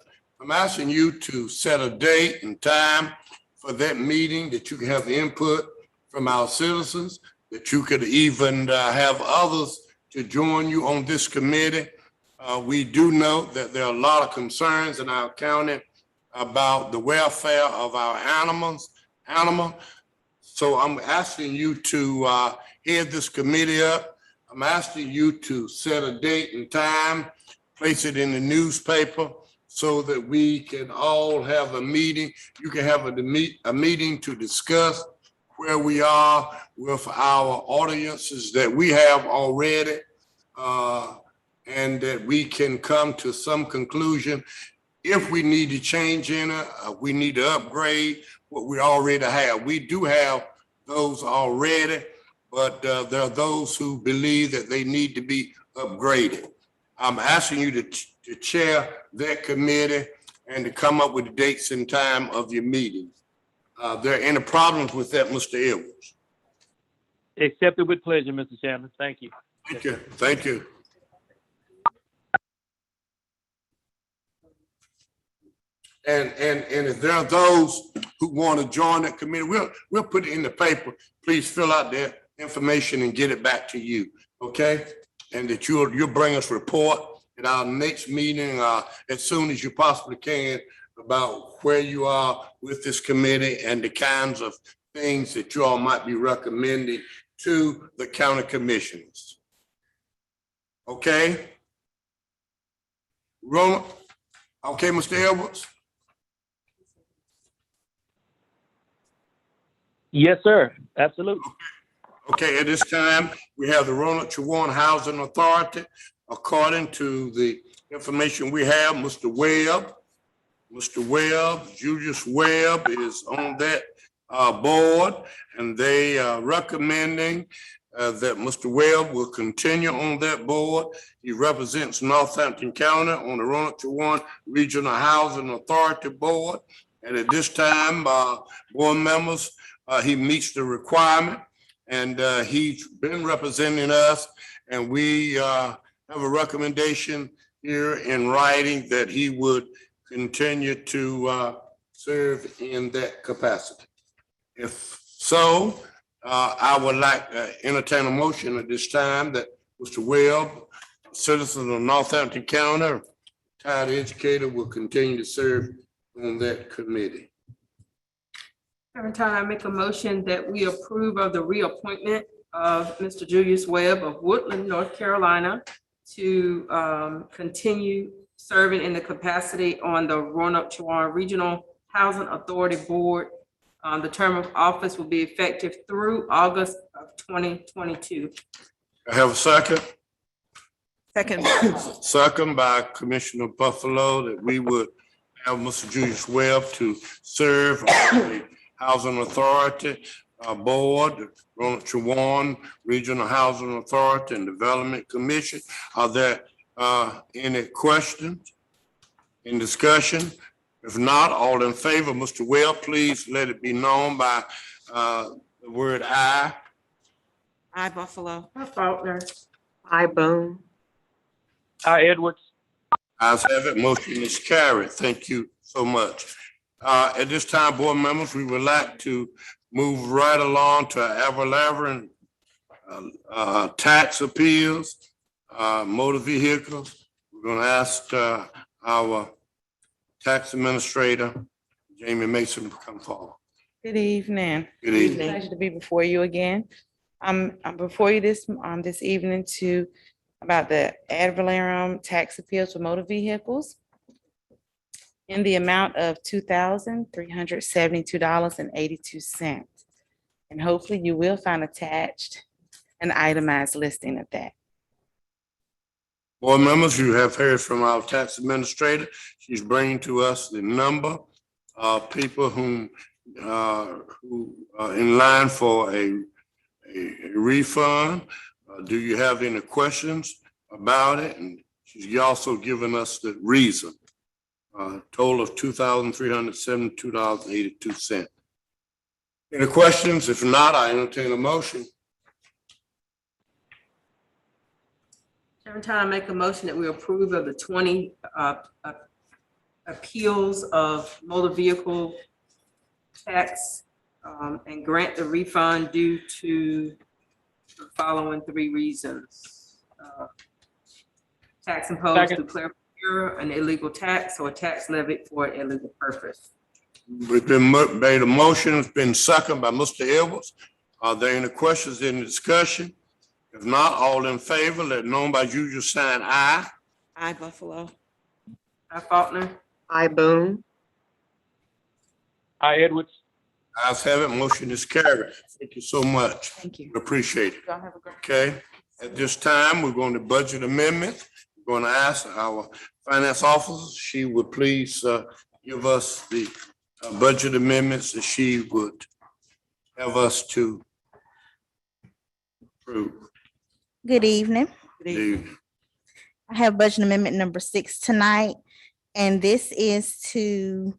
I'm asking you to set a date and time for that meeting, that you can have input from our citizens, that you could even have others to join you on this committee. We do know that there are a lot of concerns in our county about the welfare of our animals. So I'm asking you to head this committee up. I'm asking you to set a date and time, place it in the newspaper so that we can all have a meeting. You can have a meeting to discuss where we are with our audiences that we have already. and that we can come to some conclusion. If we need to change in it, we need to upgrade what we already have. We do have those already, but there are those who believe that they need to be upgraded. I'm asking you to chair that committee and to come up with the dates and time of your meeting. There any problems with that, Mr. Edwards? Accepted with pleasure, Mr. Chairman. Thank you. Thank you. Thank you. And if there are those who want to join that committee, we'll put it in the paper. Please fill out their information and get it back to you, okay? And that you'll bring us a report at our next meeting as soon as you possibly can about where you are with this committee and the kinds of things that you all might be recommending to the county commissioners. Okay? Roland? Okay, Mr. Edwards? Yes, sir. Absolutely. Okay, at this time, we have the Roanoke Chowan Housing Authority. According to the information we have, Mr. Webb, Julius Webb is on that board, and they are recommending that Mr. Webb will continue on that board. He represents Northampton County on the Roanoke Chowan Regional Housing Authority Board. And at this time, board members, he meets the requirement, and he's been representing us, and we have a recommendation here in writing that he would continue to serve in that capacity. If so, I would like to entertain a motion at this time that Mr. Webb, a citizen of Northampton County, retired educator, will continue to serve on that committee. Every time I make a motion that we approve of the reappointment of Mr. Julius Webb of Woodland, North Carolina, to continue serving in the capacity on the Roanoke Chowan Regional Housing Authority Board. The term of office will be effective through August of 2022. I have a second. Second. Second by Commissioner Buffalo, that we would have Mr. Julius Webb to serve on the Housing Authority Board, Roanoke Chowan Regional Housing Authority and Development Commission. Are there any questions in discussion? If not, all in favor, Mr. Webb, please let it be known by the word aye. Aye, Buffalo. Aye, Faulkner. I, Boone. Aye, Edwards. Ayes have it, motion is carried. Thank you so much. At this time, board members, we would like to move right along to Avalon tax appeals, motor vehicles. We're going to ask our tax administrator, Jamie Mason, to come forward. Good evening. Good evening. Pleasure to be before you again. I'm before you this evening about the ad valorem tax appeals for motor vehicles in the amount of $2,372.82. And hopefully you will find attached an itemized listing of that. Board members, you have heard from our tax administrator. She's bringing to us the number of people who are in line for a refund. Do you have any questions about it? And she's also given us the reason. Total of $2,372.82. Any questions? If not, I entertain a motion. Every time I make a motion that we approve of the 20 appeals of motor vehicle tax and grant the refund due to the following three reasons. Tax imposed through clerical error, an illegal tax, or a tax levied for an illegal purpose. It's been made a motion, it's been seconded by Mr. Edwards. Are there any questions in the discussion? If not, all in favor, let it known by usual sign aye. Aye, Buffalo. Aye, Faulkner. I, Boone. Aye, Edwards. Ayes have it, motion is carried. Thank you so much. Thank you. Appreciate it. Y'all have a great. Okay, at this time, we're going to budget amendment. Going to ask our finance officer, she would please give us the budget amendments that she would have us to approve. Good evening. The- I have budget amendment number 6 tonight, and this is to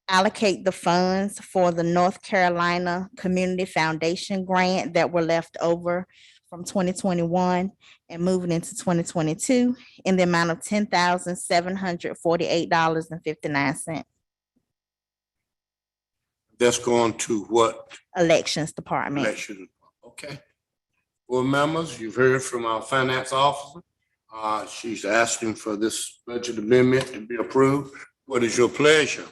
allocate the funds for the North Carolina Community Foundation grant that were left over from 2021 and moving into 2022 in the amount of $10,748.59. That's going to what? Elections Department. Election. Okay. Board members, you've heard from our finance officer. She's asking for this budget amendment to be approved. What is your pleasure?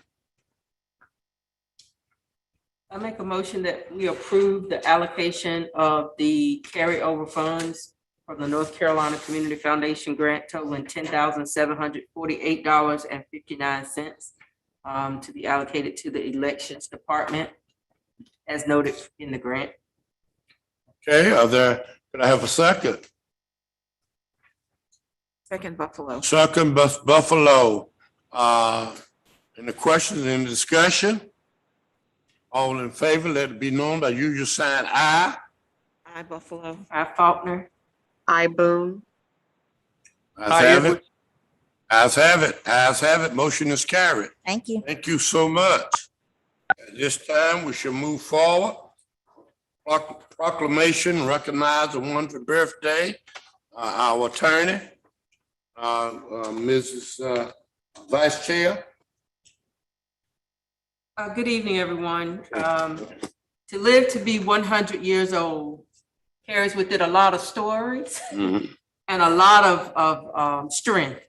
I make a motion that we approve the allocation of the carryover funds from the North Carolina Community Foundation grant totaling $10,748.59 to be allocated to the Elections Department as noted in the grant. Okay, could I have a second? Second, Buffalo. Second, Buffalo. Any questions, any discussion? All in favor, let it be known by usual sign aye. Aye, Buffalo. Aye, Faulkner. I, Boone. Ayes have it. Ayes have it. Ayes have it. Motion is carried. Thank you. Thank you so much. At this time, we shall move forward. Proclamation recognize the wonderful birthday, our attorney, Mrs. Vice Chair. Good evening, everyone. To live to be 100 years old carries with it a lot of stories and a lot of strength.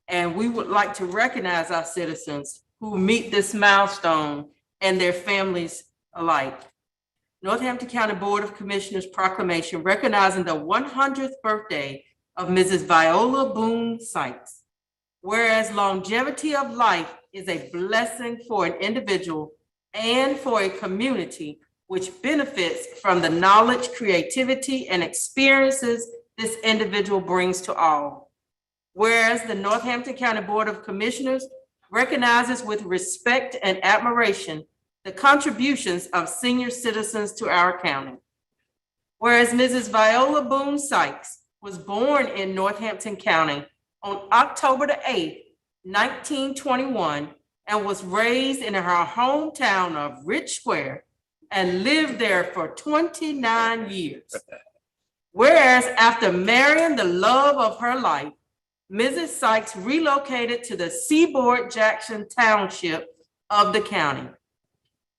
And we would like to recognize our citizens who meet this milestone and their families alike. Northampton County Board of Commissioners proclamation recognizing the 100th birthday of Mrs. Viola Boone Sykes. Whereas longevity of life is a blessing for an individual and for a community which benefits from the knowledge, creativity, and experiences this individual brings to all. Whereas the Northampton County Board of Commissioners recognizes with respect and admiration the contributions of senior citizens to our county. Whereas Mrs. Viola Boone Sykes was born in Northampton County on October the 8th, 1921, and was raised in her hometown of Rich Square and lived there for 29 years. Whereas after marrying the love of her life, Mrs. Sykes relocated to the Seaboard Jackson Township of the county.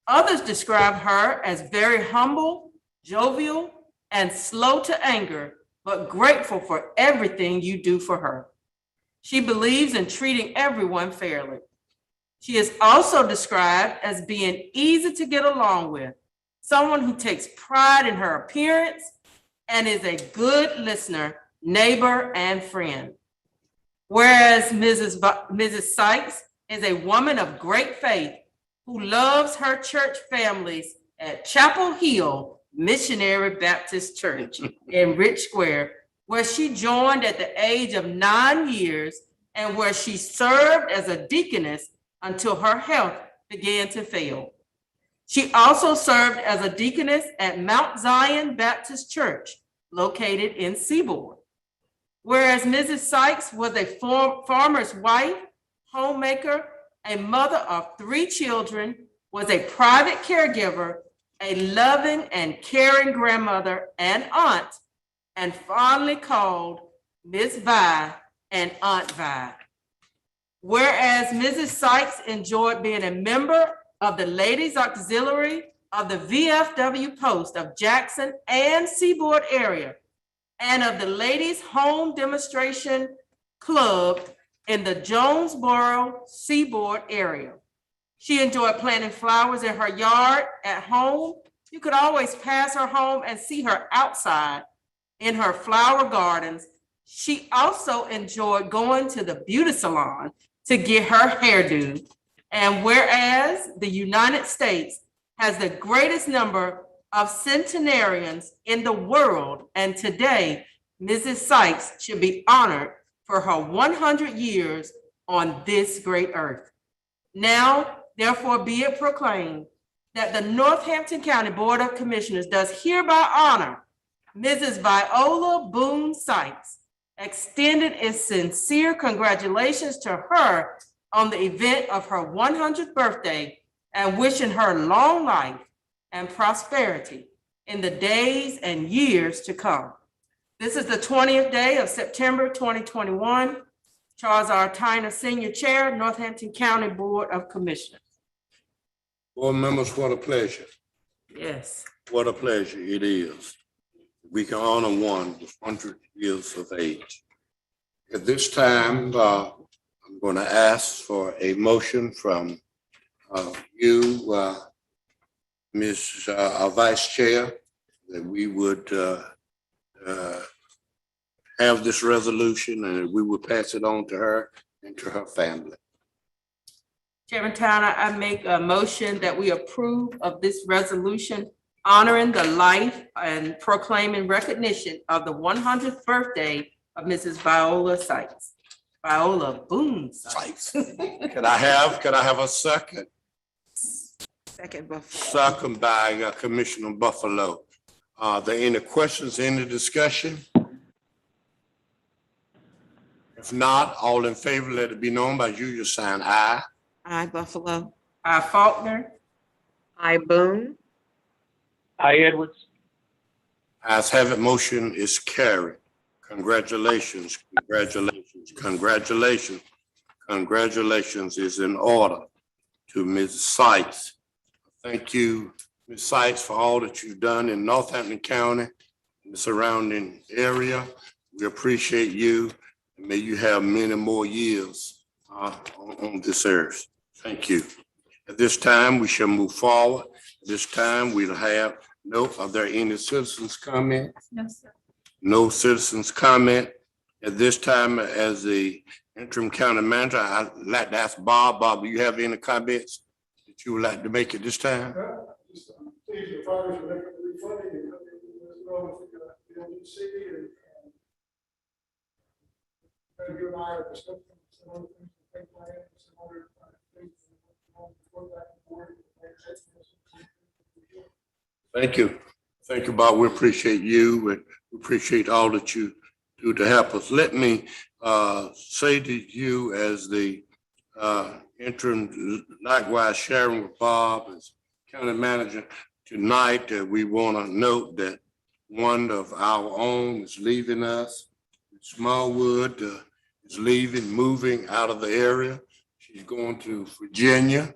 Others describe her as very humble, jovial, and slow to anger, but grateful for everything you do for her. She believes in treating everyone fairly. She is also described as being easy to get along with, someone who takes pride in her appearance and is a good listener, neighbor, and friend. Whereas Mrs. Sykes is a woman of great faith who loves her church families at Chapel Hill Missionary Baptist Church in Rich Square, where she joined at the age of 9 years and where she served as a deaconess until her health began to fail. She also served as a deaconess at Mount Zion Baptist Church, located in Seaboard. Whereas Mrs. Sykes was a farmer's wife, homemaker, a mother of 3 children, was a private caregiver, a loving and caring grandmother and aunt, and fondly called Miss Vi and Aunt Vi. Whereas Mrs. Sykes enjoyed being a member of the Ladies Auxiliary of the VFW Post of Jackson and Seaboard area, and of the Ladies Home Demonstration Club in the Jonesboro Seaboard area. She enjoyed planting flowers in her yard at home. You could always pass her home and see her outside in her flower gardens. She also enjoyed going to the beauty salon to get her hairdo. And whereas the United States has the greatest number of centenarians in the world, and today Mrs. Sykes should be honored for her 100 years on this great earth. Now, therefore, be it proclaimed that the Northampton County Board of Commissioners does hereby honor Mrs. Viola Boone Sykes, extending its sincere congratulations to her on the event of her 100th birthday and wishing her long life and prosperity in the days and years to come. This is the 20th day of September 2021. Charles R. Tyner, Senior Chair, Northampton County Board of Commissioners. Board members, what a pleasure. Yes. What a pleasure it is. We can honor one with 100 years of age. At this time, I'm going to ask for a motion from you, Ms. Our Vice Chair, that we would have this resolution and we would pass it on to her and to her family. Chairman Towner, I make a motion that we approve of this resolution honoring the life and proclaiming recognition of the 100th birthday of Mrs. Viola Sykes. Viola Boone Sykes. Can I have a second? Second, Buffalo. Second by Commissioner Buffalo. Are there any questions, any discussion? If not, all in favor, let it be known by usual sign aye. Aye, Buffalo. Aye, Faulkner. I, Boone. Aye, Edwards. Ayes have it, motion is carried. Congratulations, congratulations, congratulations. Congratulations is in order to Ms. Sykes. Thank you, Ms. Sykes, for all that you've done in Northampton County and the surrounding area. We appreciate you. And may you have many more years on this earth. Thank you. At this time, we shall move forward. At this time, we'll have, are there any citizens comment? No, sir. No citizens comment. At this time, as the interim county manager, I'd like to ask Bob. Bob, do you have any comments that you would like to make at this time? You and I are discussing some other things to think about, some other things before that board. Thank you. Thank you, Bob. We appreciate you and we appreciate all that you do to help us. Let me say to you as the interim, likewise sharing with Bob as county manager tonight, that we want to note that one of our own is leaving us. Smallwood is leaving, moving out of the area. She's going to Virginia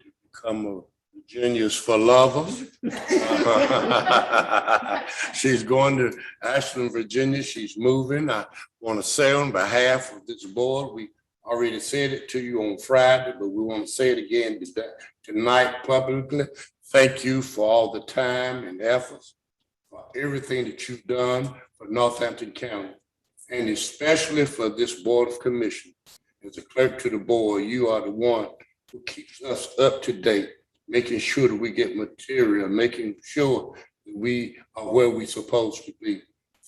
to become a Virginia's for lovers. She's going to Ashland, Virginia. She's moving. I want to say on behalf of this board, we already said it to you on Friday, but we want to say it again tonight publicly. Thank you for all the time and efforts, for everything that you've done for Northampton County, and especially for this Board of Commissioners. As a clerk to the board, you are the one who keeps us up to date, making sure that we get material, making sure that we are where we're supposed to be.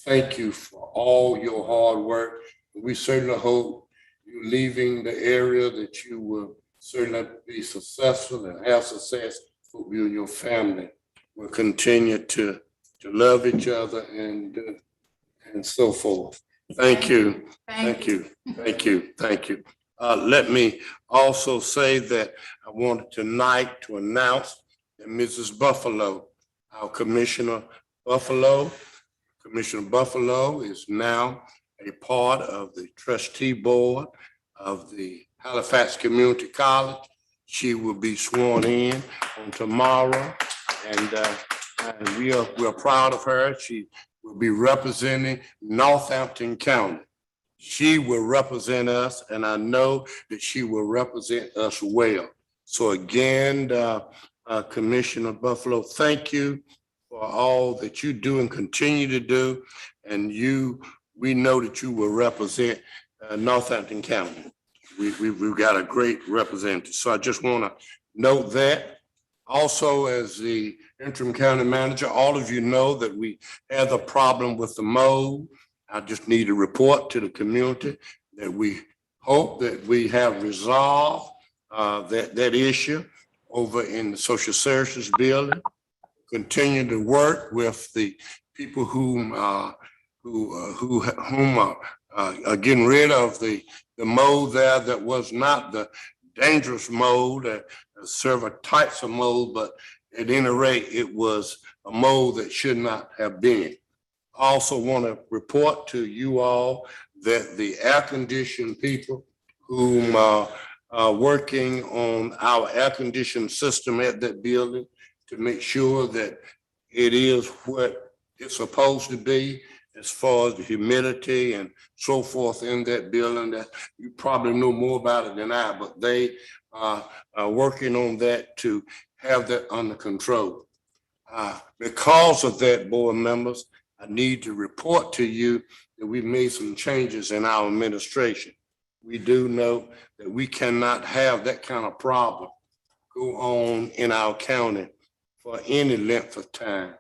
Thank you for all your hard work. We certainly hope you leaving the area that you will certainly be successful and have success for you and your family. We'll continue to love each other and so forth. Thank you. Thank you. Thank you. Thank you. Let me also say that I wanted tonight to announce that Mrs. Buffalo, our Commissioner Buffalo is now a part of the trustee board of the Halifax Community College. She will be sworn in on tomorrow, and we are proud of her. She will be representing Northampton County. She will represent us, and I know that she will represent us well. So again, Commissioner Buffalo, thank you for all that you do and continue to do. And we know that you will represent Northampton County. We've got a great representative. So I just want to note that. Also, as the interim county manager, all of you know that we had a problem with the mold. I just need to report to the community that we hope that we have resolved that issue over in the social services building. Continue to work with the people whom are getting rid of the mold there that was not the dangerous mold, several types of mold, but at any rate, it was a mold that should not have been. I also want to report to you all that the air-conditioned people whom are working on our air-conditioned system at that building to make sure that it is what it's supposed to be as far as the humidity and so forth in that building. That you probably know more about it than I, but they are working on that to have that under control. Because of that, board members, I need to report to you that we've made some changes in our administration. We do know that we cannot have that kind of problem go on in our county for any length of time.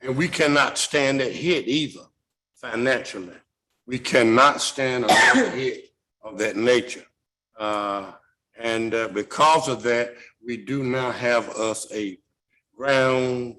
And we cannot stand that hit either financially. We cannot stand another hit of that nature. Because of that, we do now have us a ground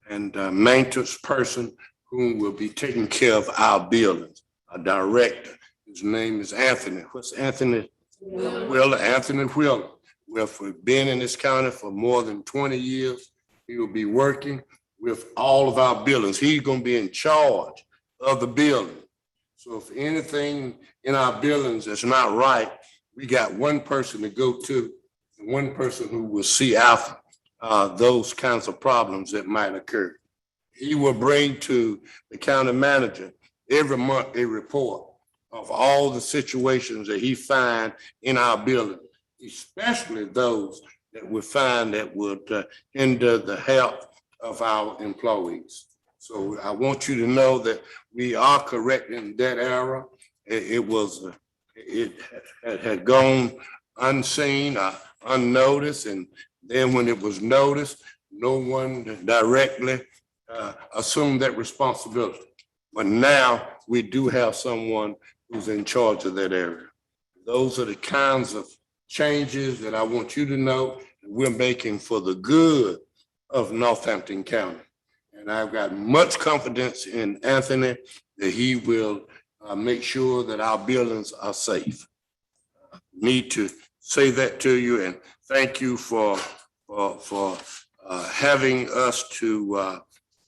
and maintenance person who will be taking care of our buildings, a director. His name is Anthony. What's Anthony? Wheeler. Anthony Wheeler. Well, for being in this county for more than 20 years, he will be working with all of our buildings. He's going to be in charge of the building. So if anything in our buildings is not right, we got one person to go to, and one person who will see after those kinds of problems that might occur. He will bring to the county manager every month a report of all the situations that he find in our building, especially those that we find that would hinder the health of our employees. So I want you to know that we are correcting that error. It had gone unseen, unnoticed, and then when it was noticed, no one directly assumed that responsibility. But now we do have someone who's in charge of that area. Those are the kinds of changes that I want you to know that we're making for the good of Northampton County. And I've got much confidence in Anthony that he will make sure that our buildings are safe. Need to say that to you, and thank you for having us to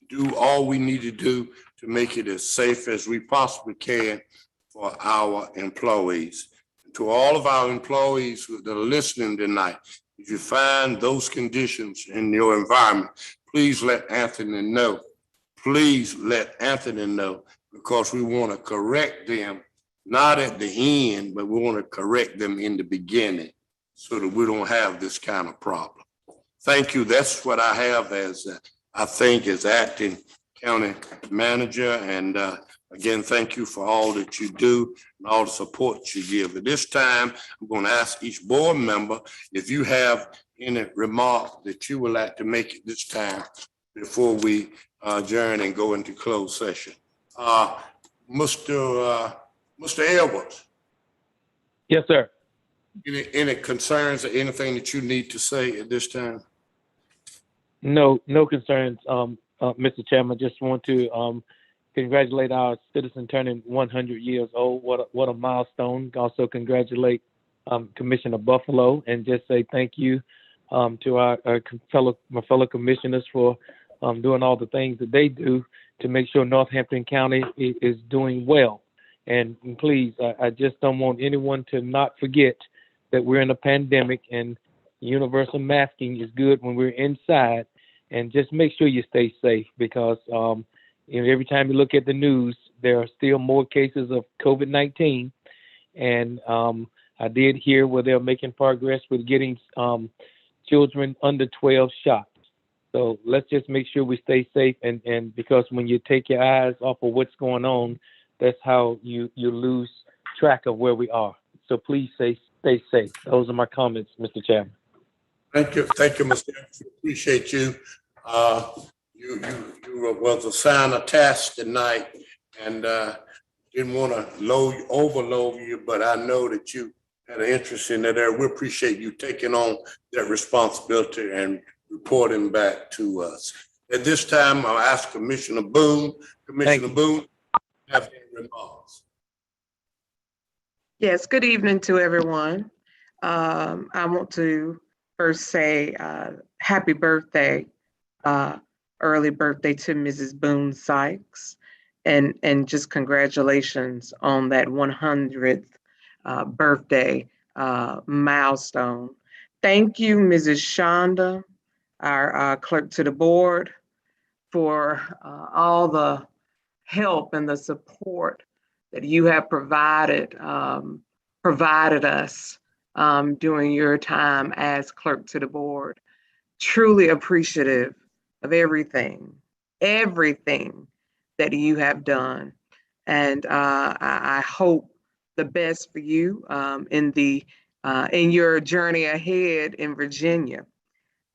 do all we need to do to make it as safe as we possibly can for our employees. To all of our employees that are listening tonight, if you find those conditions in your environment, please let Anthony know. Please let Anthony know, because we want to correct them, not at the end, but we want to correct them in the beginning so that we don't have this kind of problem. Thank you. That's what I have as, I think, as acting county manager. And again, thank you for all that you do and all the support you give. At this time, I'm going to ask each board member if you have any remark that you would like to make at this time before we adjourn and go into closed session. Mr. Edwards. Yes, sir. Any concerns or anything that you need to say at this time? No concerns, Mr. Chairman. Just want to congratulate our citizen turning 100 years old. What a milestone. Also congratulate Commissioner Buffalo, and just say thank you to my fellow commissioners for doing all the things that they do to make sure Northampton County is doing well. And please, I just don't want anyone to not forget that we're in a pandemic, and universal masking is good when we're inside. And just make sure you stay safe, because every time you look at the news, there are still more cases of COVID-19. And I did hear where they're making progress with getting children under 12 shots. So let's just make sure we stay safe. And because when you take your eyes off of what's going on, that's how you lose track of where we are. So please stay safe. Those are my comments, Mr. Chairman. Thank you, Mr. Evans. Appreciate you. You was assigned a task tonight, and didn't want to overload you, but I know that you had an interest in that area. We appreciate you taking on that responsibility and reporting back to us. At this time, I'll ask Commissioner Boone. Commissioner Boone, have any remarks? Yes, good evening to everyone. I want to first say happy birthday, early birthday to Mrs. Boone Sykes, and just congratulations on that 100th birthday milestone. Thank you, Mrs. Shonda, our clerk to the board, for all the help and the support that you have provided us during your time as clerk to the board. Truly appreciative of everything that you have done. And I hope the best for you in your journey ahead in Virginia.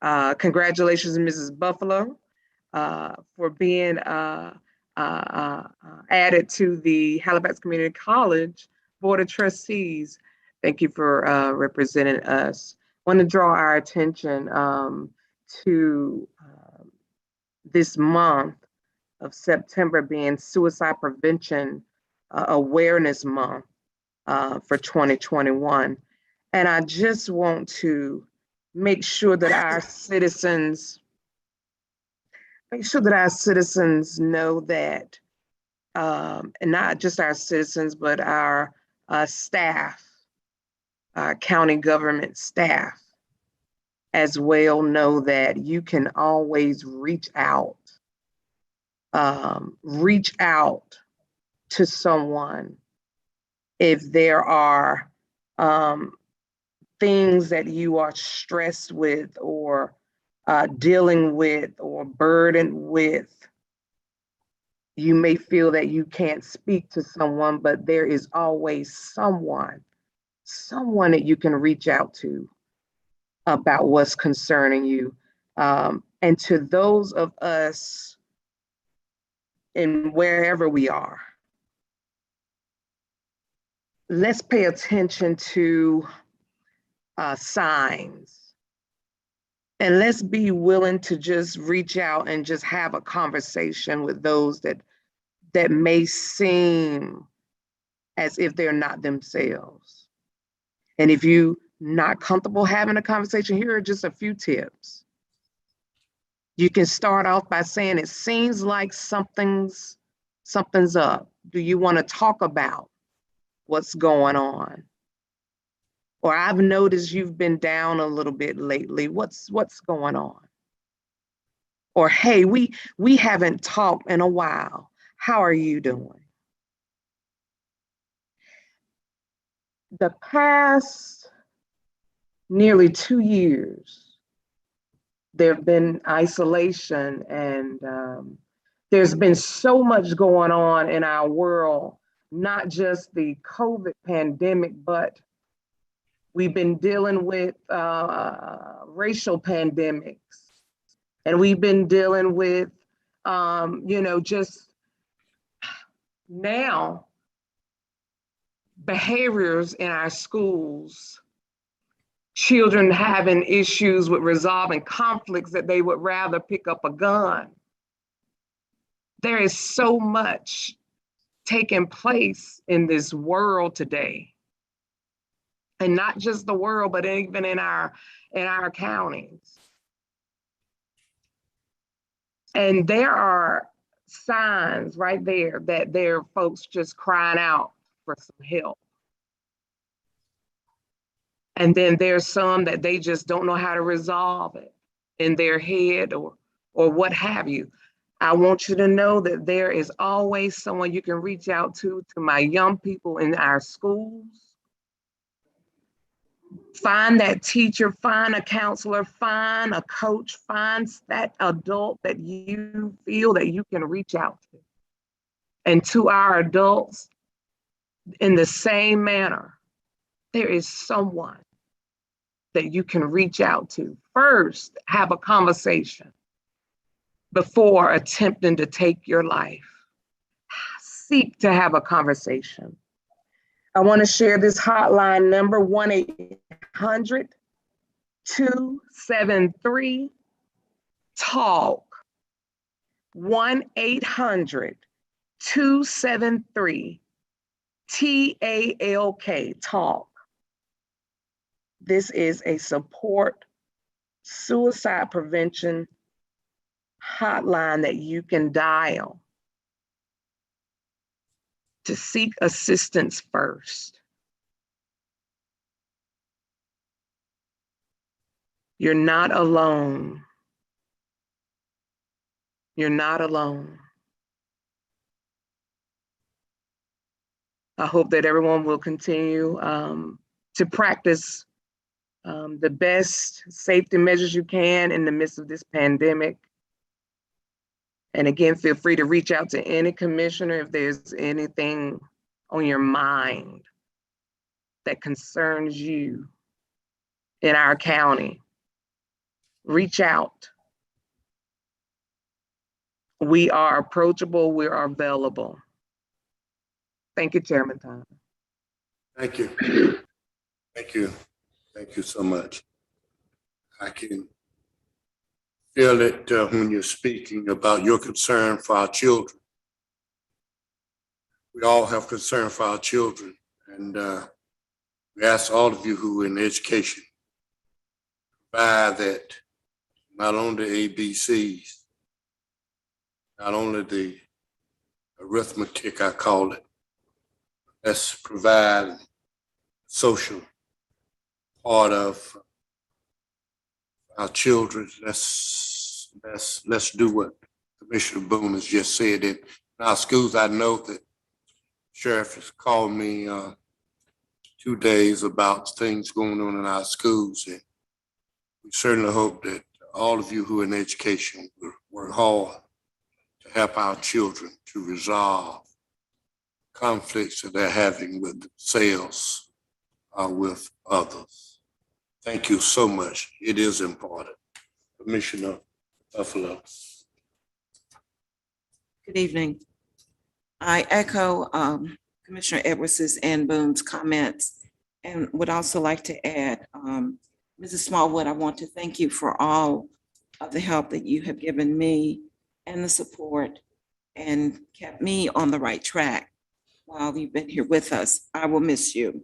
Congratulations, Mrs. Buffalo, for being added to the Halifax Community College Board of Trustees. Thank you for representing us. I want to draw our attention to this month of September being Suicide Prevention Awareness Month for 2021. And I just want to make sure that our citizens know that, and not just our citizens, but our staff, our county government staff as well, know that you can always reach out to someone if there are things that you are stressed with or dealing with or burdened with. You may feel that you can't speak to someone, but there is always someone that you can reach out to about what's concerning you. And to those of us in wherever we are, let's pay attention to signs. And let's be willing to just reach out and just have a conversation with those that may seem as if they're not themselves. And if you're not comfortable having a conversation, here are just a few tips. You can start off by saying, it seems like something's up. Do you want to talk about what's going on? Or I've noticed you've been down a little bit lately. What's going on? Or, hey, we haven't talked in a while. How are you doing? The past nearly 2 years, there have been isolation and there's been so much going on in our world, not just the COVID pandemic, but we've been dealing with racial pandemics, and we've been dealing with, just now behaviors in our schools, children having issues with resolving conflicts that they would rather pick up a gun. There is so much taking place in this world today. And not just the world, but even in our counties. And there are signs right there that there are folks just crying out for some help. And then there's some that they just don't know how to resolve it in their head or what have you. I want you to know that there is always someone you can reach out to my young people in our schools. Find that teacher, find a counselor, find a coach, find that adult that you feel that you can reach out to. And to our adults, in the same manner, there is someone that you can reach out to. First, have a conversation before attempting to take your life. seek to have a conversation. I want to share this hotline number, 1-800-273-TALK. 1-800-273-TALK, TALK. This is a support suicide prevention hotline that you can dial to seek assistance first. You're not alone. You're not alone. I hope that everyone will continue to practice the best safety measures you can in the midst of this pandemic. And again, feel free to reach out to any commissioner if there's anything on your mind that concerns you in our county. Reach out. We are approachable, we are available. Thank you, Chairman Thomas. Thank you. Thank you. Thank you so much. I can feel it when you're speaking about your concern for our children. We all have concern for our children, and we ask all of you who are in education, provide that not only the ABCs, not only the arithmetic, I call it, let's provide social part of our children. Let's do what Commissioner Boone has just said. In our schools, I know that Sheriff has called me 2 days about things going on in our schools, and we certainly hope that all of you who are in education will work hard to help our children to resolve conflicts that they're having with themselves or with others. Thank you so much. It is important. Commissioner Buffalo. Good evening. I echo Commissioner Edwards's and Boone's comments, and would also like to add, Mrs. Smallwood, I want to thank you for all of the help that you have given me and the support and kept me on the right track while you've been here with us. I will miss you,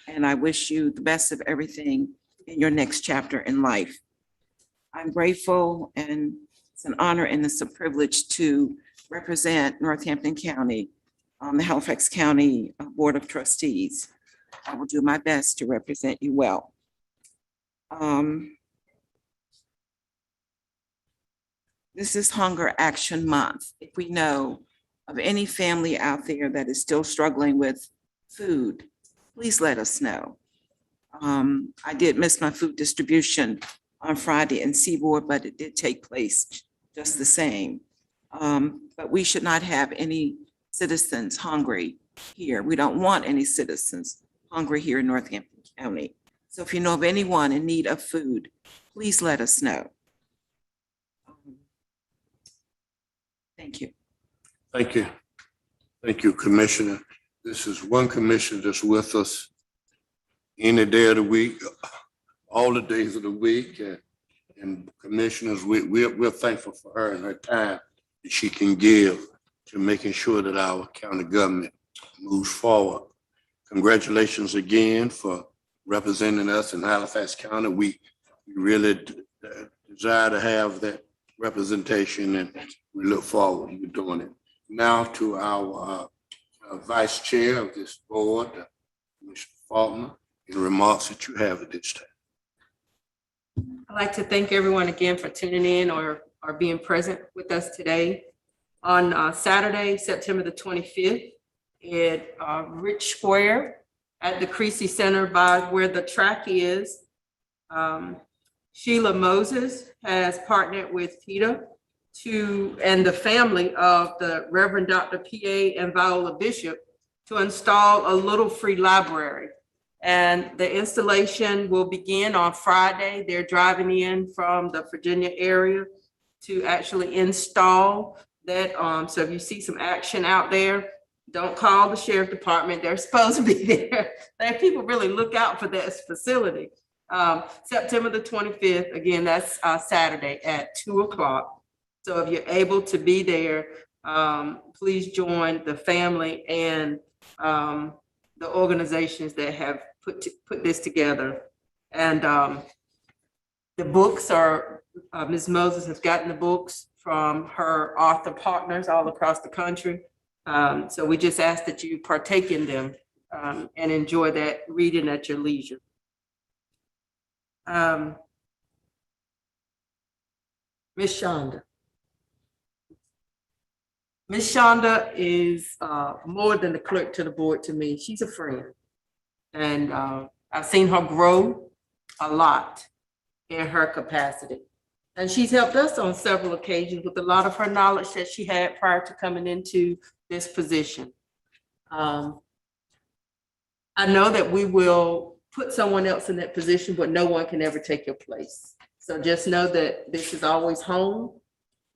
and I wish you the best of everything in your next chapter in life. I'm grateful, and it's an honor and it's a privilege to represent Northampton County on the Halifax County Board of Trustees. I will do my best to represent you well. This is Hunger Action Month. If we know of any family out there that is still struggling with food, please let us know. I did miss my food distribution on Friday in Seaboard, but it did take place just the same. But we should not have any citizens hungry here. We don't want any citizens hungry here in Northampton County. So if you know of anyone in need of food, please let us know. Thank you. Thank you. Thank you, Commissioner. This is one commissioner that's with us any day of the week, all the days of the week. And commissioners, we're thankful for her and her time that she can give to making sure that our county government moves forward. Congratulations again for representing us in Halifax County. We really desire to have that representation, and we look forward to doing it. Now to our vice chair of this board, Commissioner Faulkner, any remarks that you have at this time. I'd like to thank everyone again for tuning in or being present with us today. On Saturday, September the 25th, at Rich Square at the Creasy Center by where the track is, Sheila Moses has partnered with TITA and the family of the Reverend Dr. P.A. and Viola Bishop to install a little free library. And the installation will begin on Friday. They're driving in from the Virginia area to actually install that. So if you see some action out there, Don't call the sheriff department. They're supposed to be there. People really look out for that facility. September the 25th, again, that's Saturday at 2:00. So if you're able to be there, please join the family and the organizations that have put this together. And the books are, Ms. Moses has gotten the books from her author partners all across the country. So we just ask that you partake in them and enjoy that reading at your leisure. Ms. Shonda. Ms. Shonda is more than the clerk to the board to me. She's a friend. And I've seen her grow a lot in her capacity. And she's helped us on several occasions with a lot of her knowledge that she had prior to coming into this position. I know that we will put someone else in that position, but no one can ever take your place. So just know that this is always home.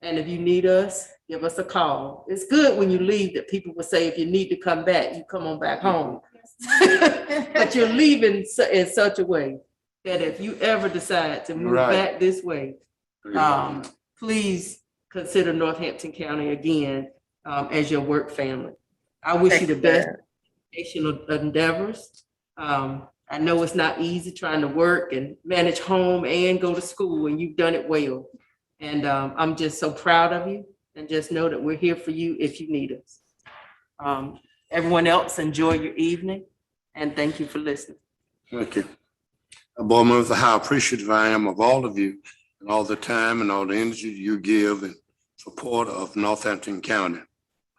And if you need us, give us a call. It's good when you leave that people will say, if you need to come back, you come on back home. But you're leaving in such a way that if you ever decide to move back this way, please consider Northampton County again as your work family. I wish you the best educational endeavors. I know it's not easy trying to work and manage home and go to school, and you've done it well. And I'm just so proud of you, and just know that we're here for you if you need us. Everyone else, enjoy your evening, and thank you for listening. Thank you. Board members, how appreciative I am of all of you and all the time and all the energy you give in support of Northampton County.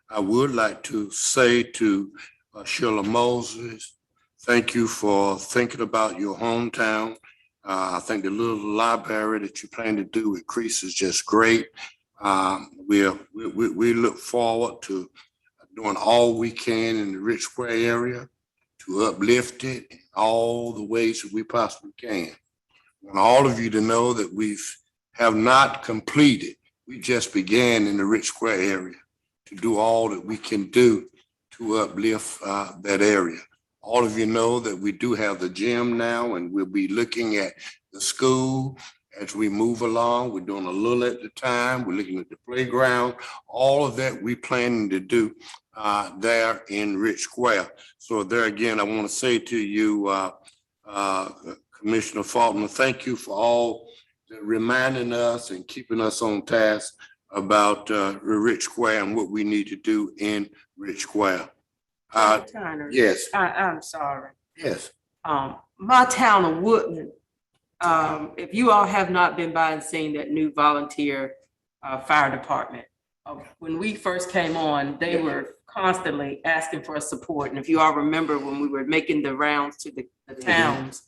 I would like to say to Sheila Moses, thank you for thinking about your hometown. I think the little library that you plan to do with Crease is just great. We look forward to doing all we can in the Rich Square area to uplift it in all the ways that we possibly can. I want all of you to know that we have not completed. We just began in the Rich Square area to do all that we can do to uplift that area. All of you know that we do have the gym now, and we'll be looking at the school as we move along. We're doing a little at a time. We're looking at the playground. All of that we planning to do there in Rich Square. So there again, I want to say to you, Commissioner Faulkner, thank you for all reminding us and keeping us on task about Rich Square and what we need to do in Rich Square. Turner, Yes. I'm sorry. Yes. My town of Woodland, if you all have not been by and seen that new volunteer fire department, when we first came on, they were constantly asking for support. And if you all remember when we were making the rounds to the towns,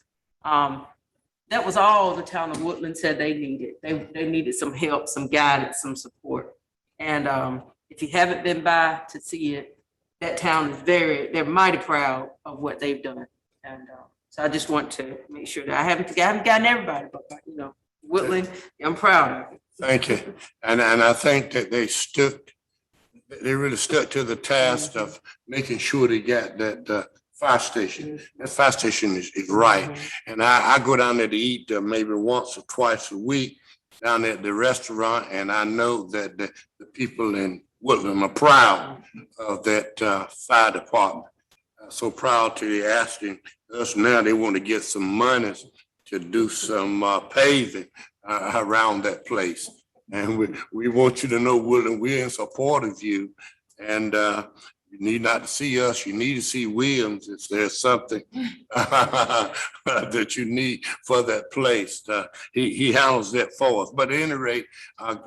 that was all the town of Woodland said they needed. They needed some help, some guidance, some support. And if you haven't been by to see it, that town is they're mighty proud of what they've done. And so I just want to make sure that I haven't gotten everybody, but you know, Woodland, I'm proud of it. Thank you. And I think that they really stuck to the task of making sure they got that fire station. That fire station is right. And I go down there to eat maybe once or twice a week down at the restaurant. And I know that the people in Woodland are proud of that fire department. So proud to be asking us now, they want to get some money to do some paving around that place. And we want you to know, Woodland, we're in support of you. And you need not to see us, you need to see Williams if there's something that you need for that place. He handles that for us. But at any rate,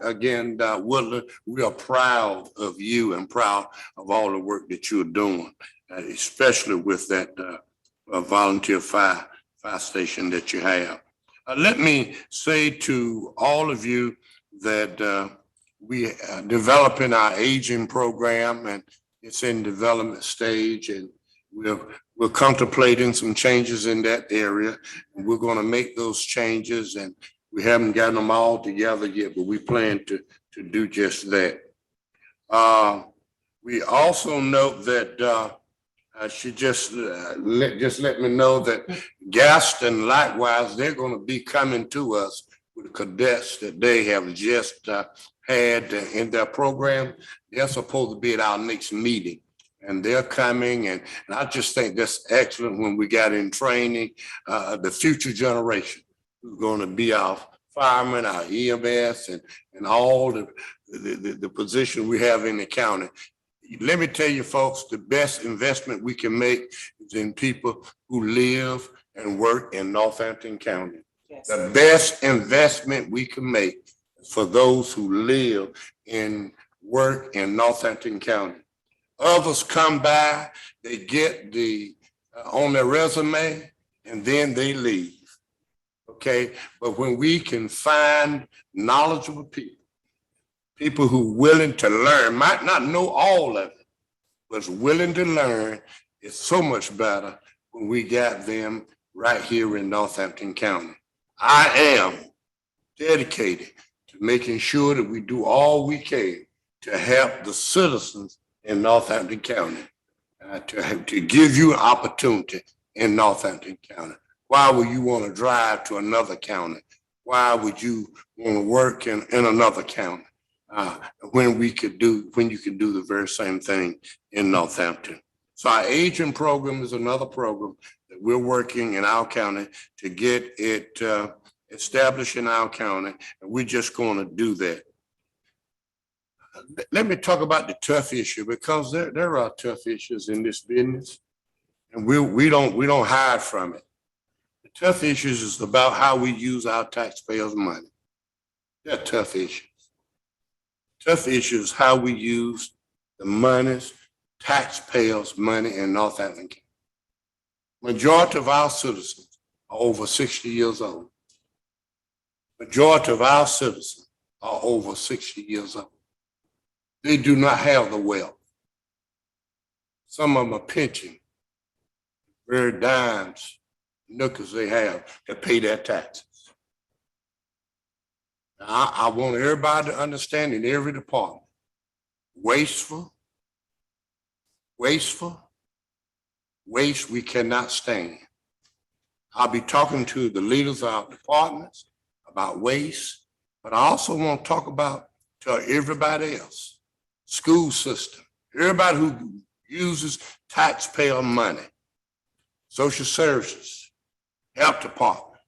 again, Woodland, we are proud of you and proud of all the work that you're doing, especially with that volunteer fire station that you have. Let me say to all of you that we are developing our aging program, and it's in development stage, and we're contemplating some changes in that area. And we're going to make those changes, and we haven't gotten them all together yet, but we plan to do just that. We also note that she just let me know that Gaston likewise, they're going to be coming to us with cadets that they have just had in their program. They're supposed to be at our next meeting. And they're coming, and I just think that's excellent when we got in training, the future generation who's going to be our firemen, our EMS, and all the position we have in the county. Let me tell you folks, the best investment we can make is in people who live and work in Northampton County. Yes. The best investment we can make is for those who live and work in Northampton County. Others come by, they get on their resume, and then they leave. Okay, but when we can find knowledgeable people who are willing to learn, might not know all of it, but is willing to learn, it's so much better when we got them right here in Northampton County. I am dedicated to making sure that we do all we can to help the citizens in Northampton County, to give you an opportunity in Northampton County. Why would you want to drive to another county? Why would you want to work in another county when you can do the very same thing in Northampton? So our aging program is another program that we're working in our county to get it established in our county, and we're just going to do that. Let me talk about the tough issue, because there are tough issues in this business, and we don't hide from it. The tough issues is about how we use our taxpayers' money. They're tough issues. Tough issues how we use the monies, taxpayers' money in Northampton County. Majority of our citizens are over 60 years old. Majority of our citizens are over 60 years old. They do not have the wealth. Some of them are pinching, very dimes, nickels they have to pay their taxes. Now, I want everybody to understand in every department, wasteful, waste we cannot stand. I'll be talking to the leaders of our departments about waste, but I also want to talk about to everybody else. School system, everybody who uses taxpayer money, social services, health department,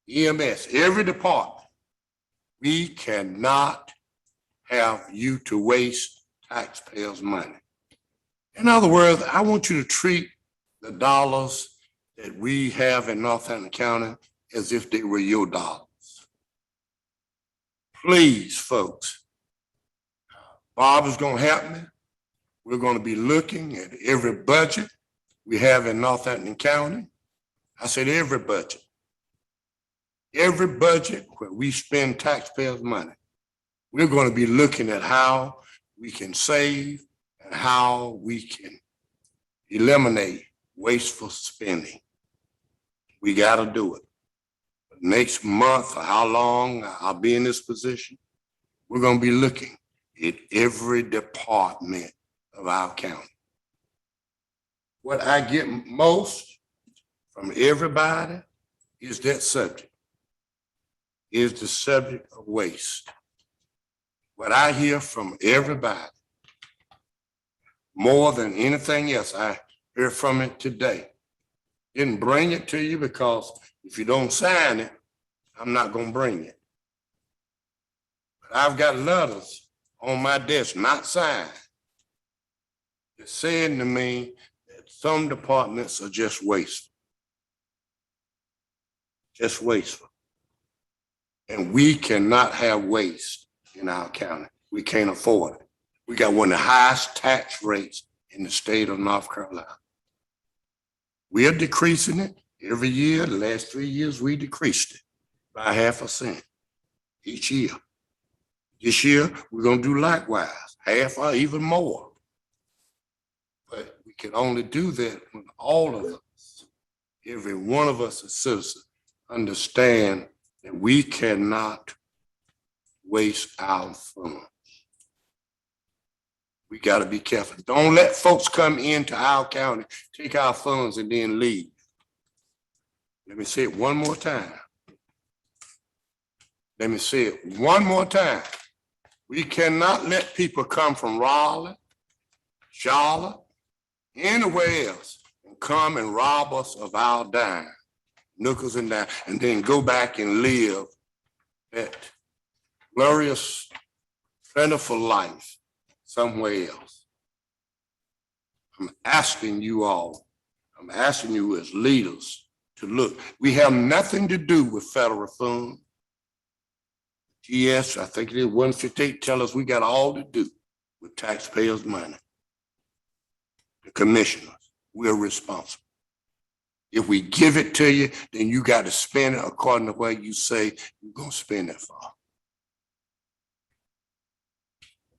EMS, every department. We cannot have you to waste taxpayers' money. In other words, I want you to treat the dollars that we have in Northampton County as if they were your dollars. Please, folks. Bob is going to help me. We're going to be looking at every budget we have in Northampton County. I said every budget. Every budget where we spend taxpayers' money. We're going to be looking at how we can save and how we can eliminate wasteful spending. We got to do it. Next month, or how long I'll be in this position, we're going to be looking at every department of our county. What I get most from everybody is that subject, is the subject of waste. What I hear from everybody, more than anything else, I hear from it today. Didn't bring it to you because if you don't sign it, I'm not going to bring it. But I've got letters on my desk, not signed, that's saying to me that some departments are just wasteful. Just wasteful. And we cannot have waste in our county. We can't afford it. We got one of the highest tax rates in the state of North Carolina. We are decreasing it every year. The last 3 years, we decreased it by 0.5 cent each year. This year, we're going to do likewise, half or even more. But we can only do that when all of us, every one of us as citizens, understand that we cannot waste our funds. We gotta be careful. Don't let folks come into our county, take our funds and then leave. Let me say it one more time. Let me say it one more time. We cannot let people come from Raleigh, Charlotte, anywhere else, and come and rob us of our dime, nickels and dimes, and then go back and live that glorious, plentiful life somewhere else. I'm asking you all, I'm asking you as leaders to look. We have nothing to do with federal funds. GS, I think it is 158, tell us we got all to do with taxpayers' money. The commissioners, we're responsible. If we give it to you, then you got to spend it according to where you say you're gonna spend it for.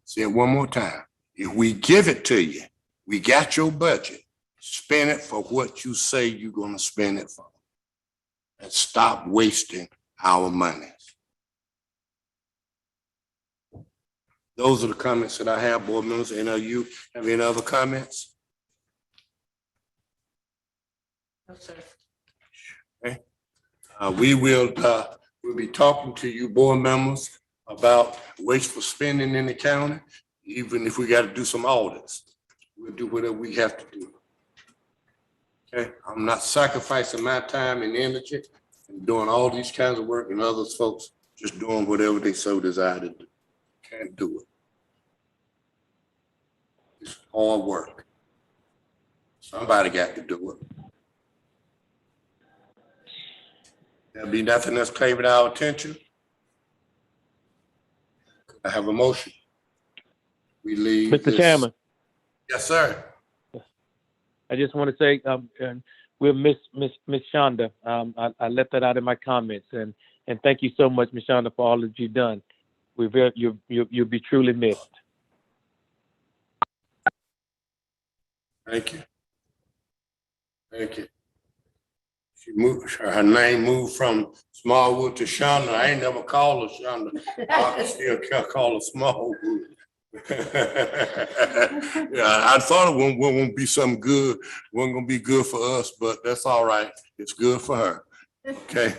Say it one more time. If we give it to you, we got your budget, spend it for what you say you're gonna spend it for. And stop wasting our money. Those are the comments that I have, board members. Any of you have any other comments? No, sir. Okay. We'll be talking to you, board members, about wasteful spending in the county. Even if we got to do some audits, we'll do whatever we have to do. Okay, I'm not sacrificing my time and energy and doing all these kinds of work, and others folks just doing whatever they so desire to do. Can't do it. It's hard work. Somebody got to do it. There'll be nothing else claiming our attention. I have a motion. We leave. Mr. Chairman, Yes, sir. I just want to say, we'll miss Miss Shonda. I left that out in my comments, and thank you so much, Miss Shonda, for all that you've done. You'll be truly missed. Thank you. Thank you. She moved, her name moved from Smallwood to Shonda. I ain't never called her Shonda. I still call her Smallwood. Yeah, I thought it won't be something good, wasn't gonna be good for us, but that's all right. It's good for her. Okay.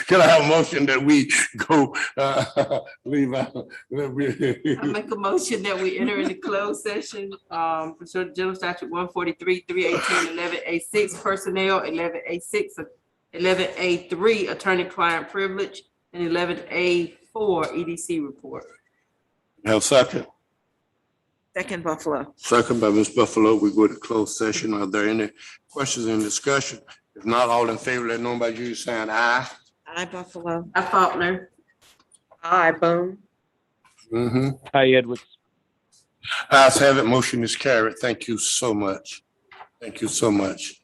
Can I have a motion that we go leave out? I make a motion that we enter into closed session, pursuant to General Statute 143, 318, 11A6 personnel, 11A6, 11A3 attorney-client privilege, and 11A4 EDC report. Have a second? Second Buffalo. Second by Ms. Buffalo. We go to closed session. Are there any questions in discussion? If not, all in favor, let know by you saying aye. Aye, Buffalo. I Faulkner. Aye, Boone. Mm-hmm. Hi, Edwards. Ayes have it. Motion is carried. Thank you so much. Thank you so much.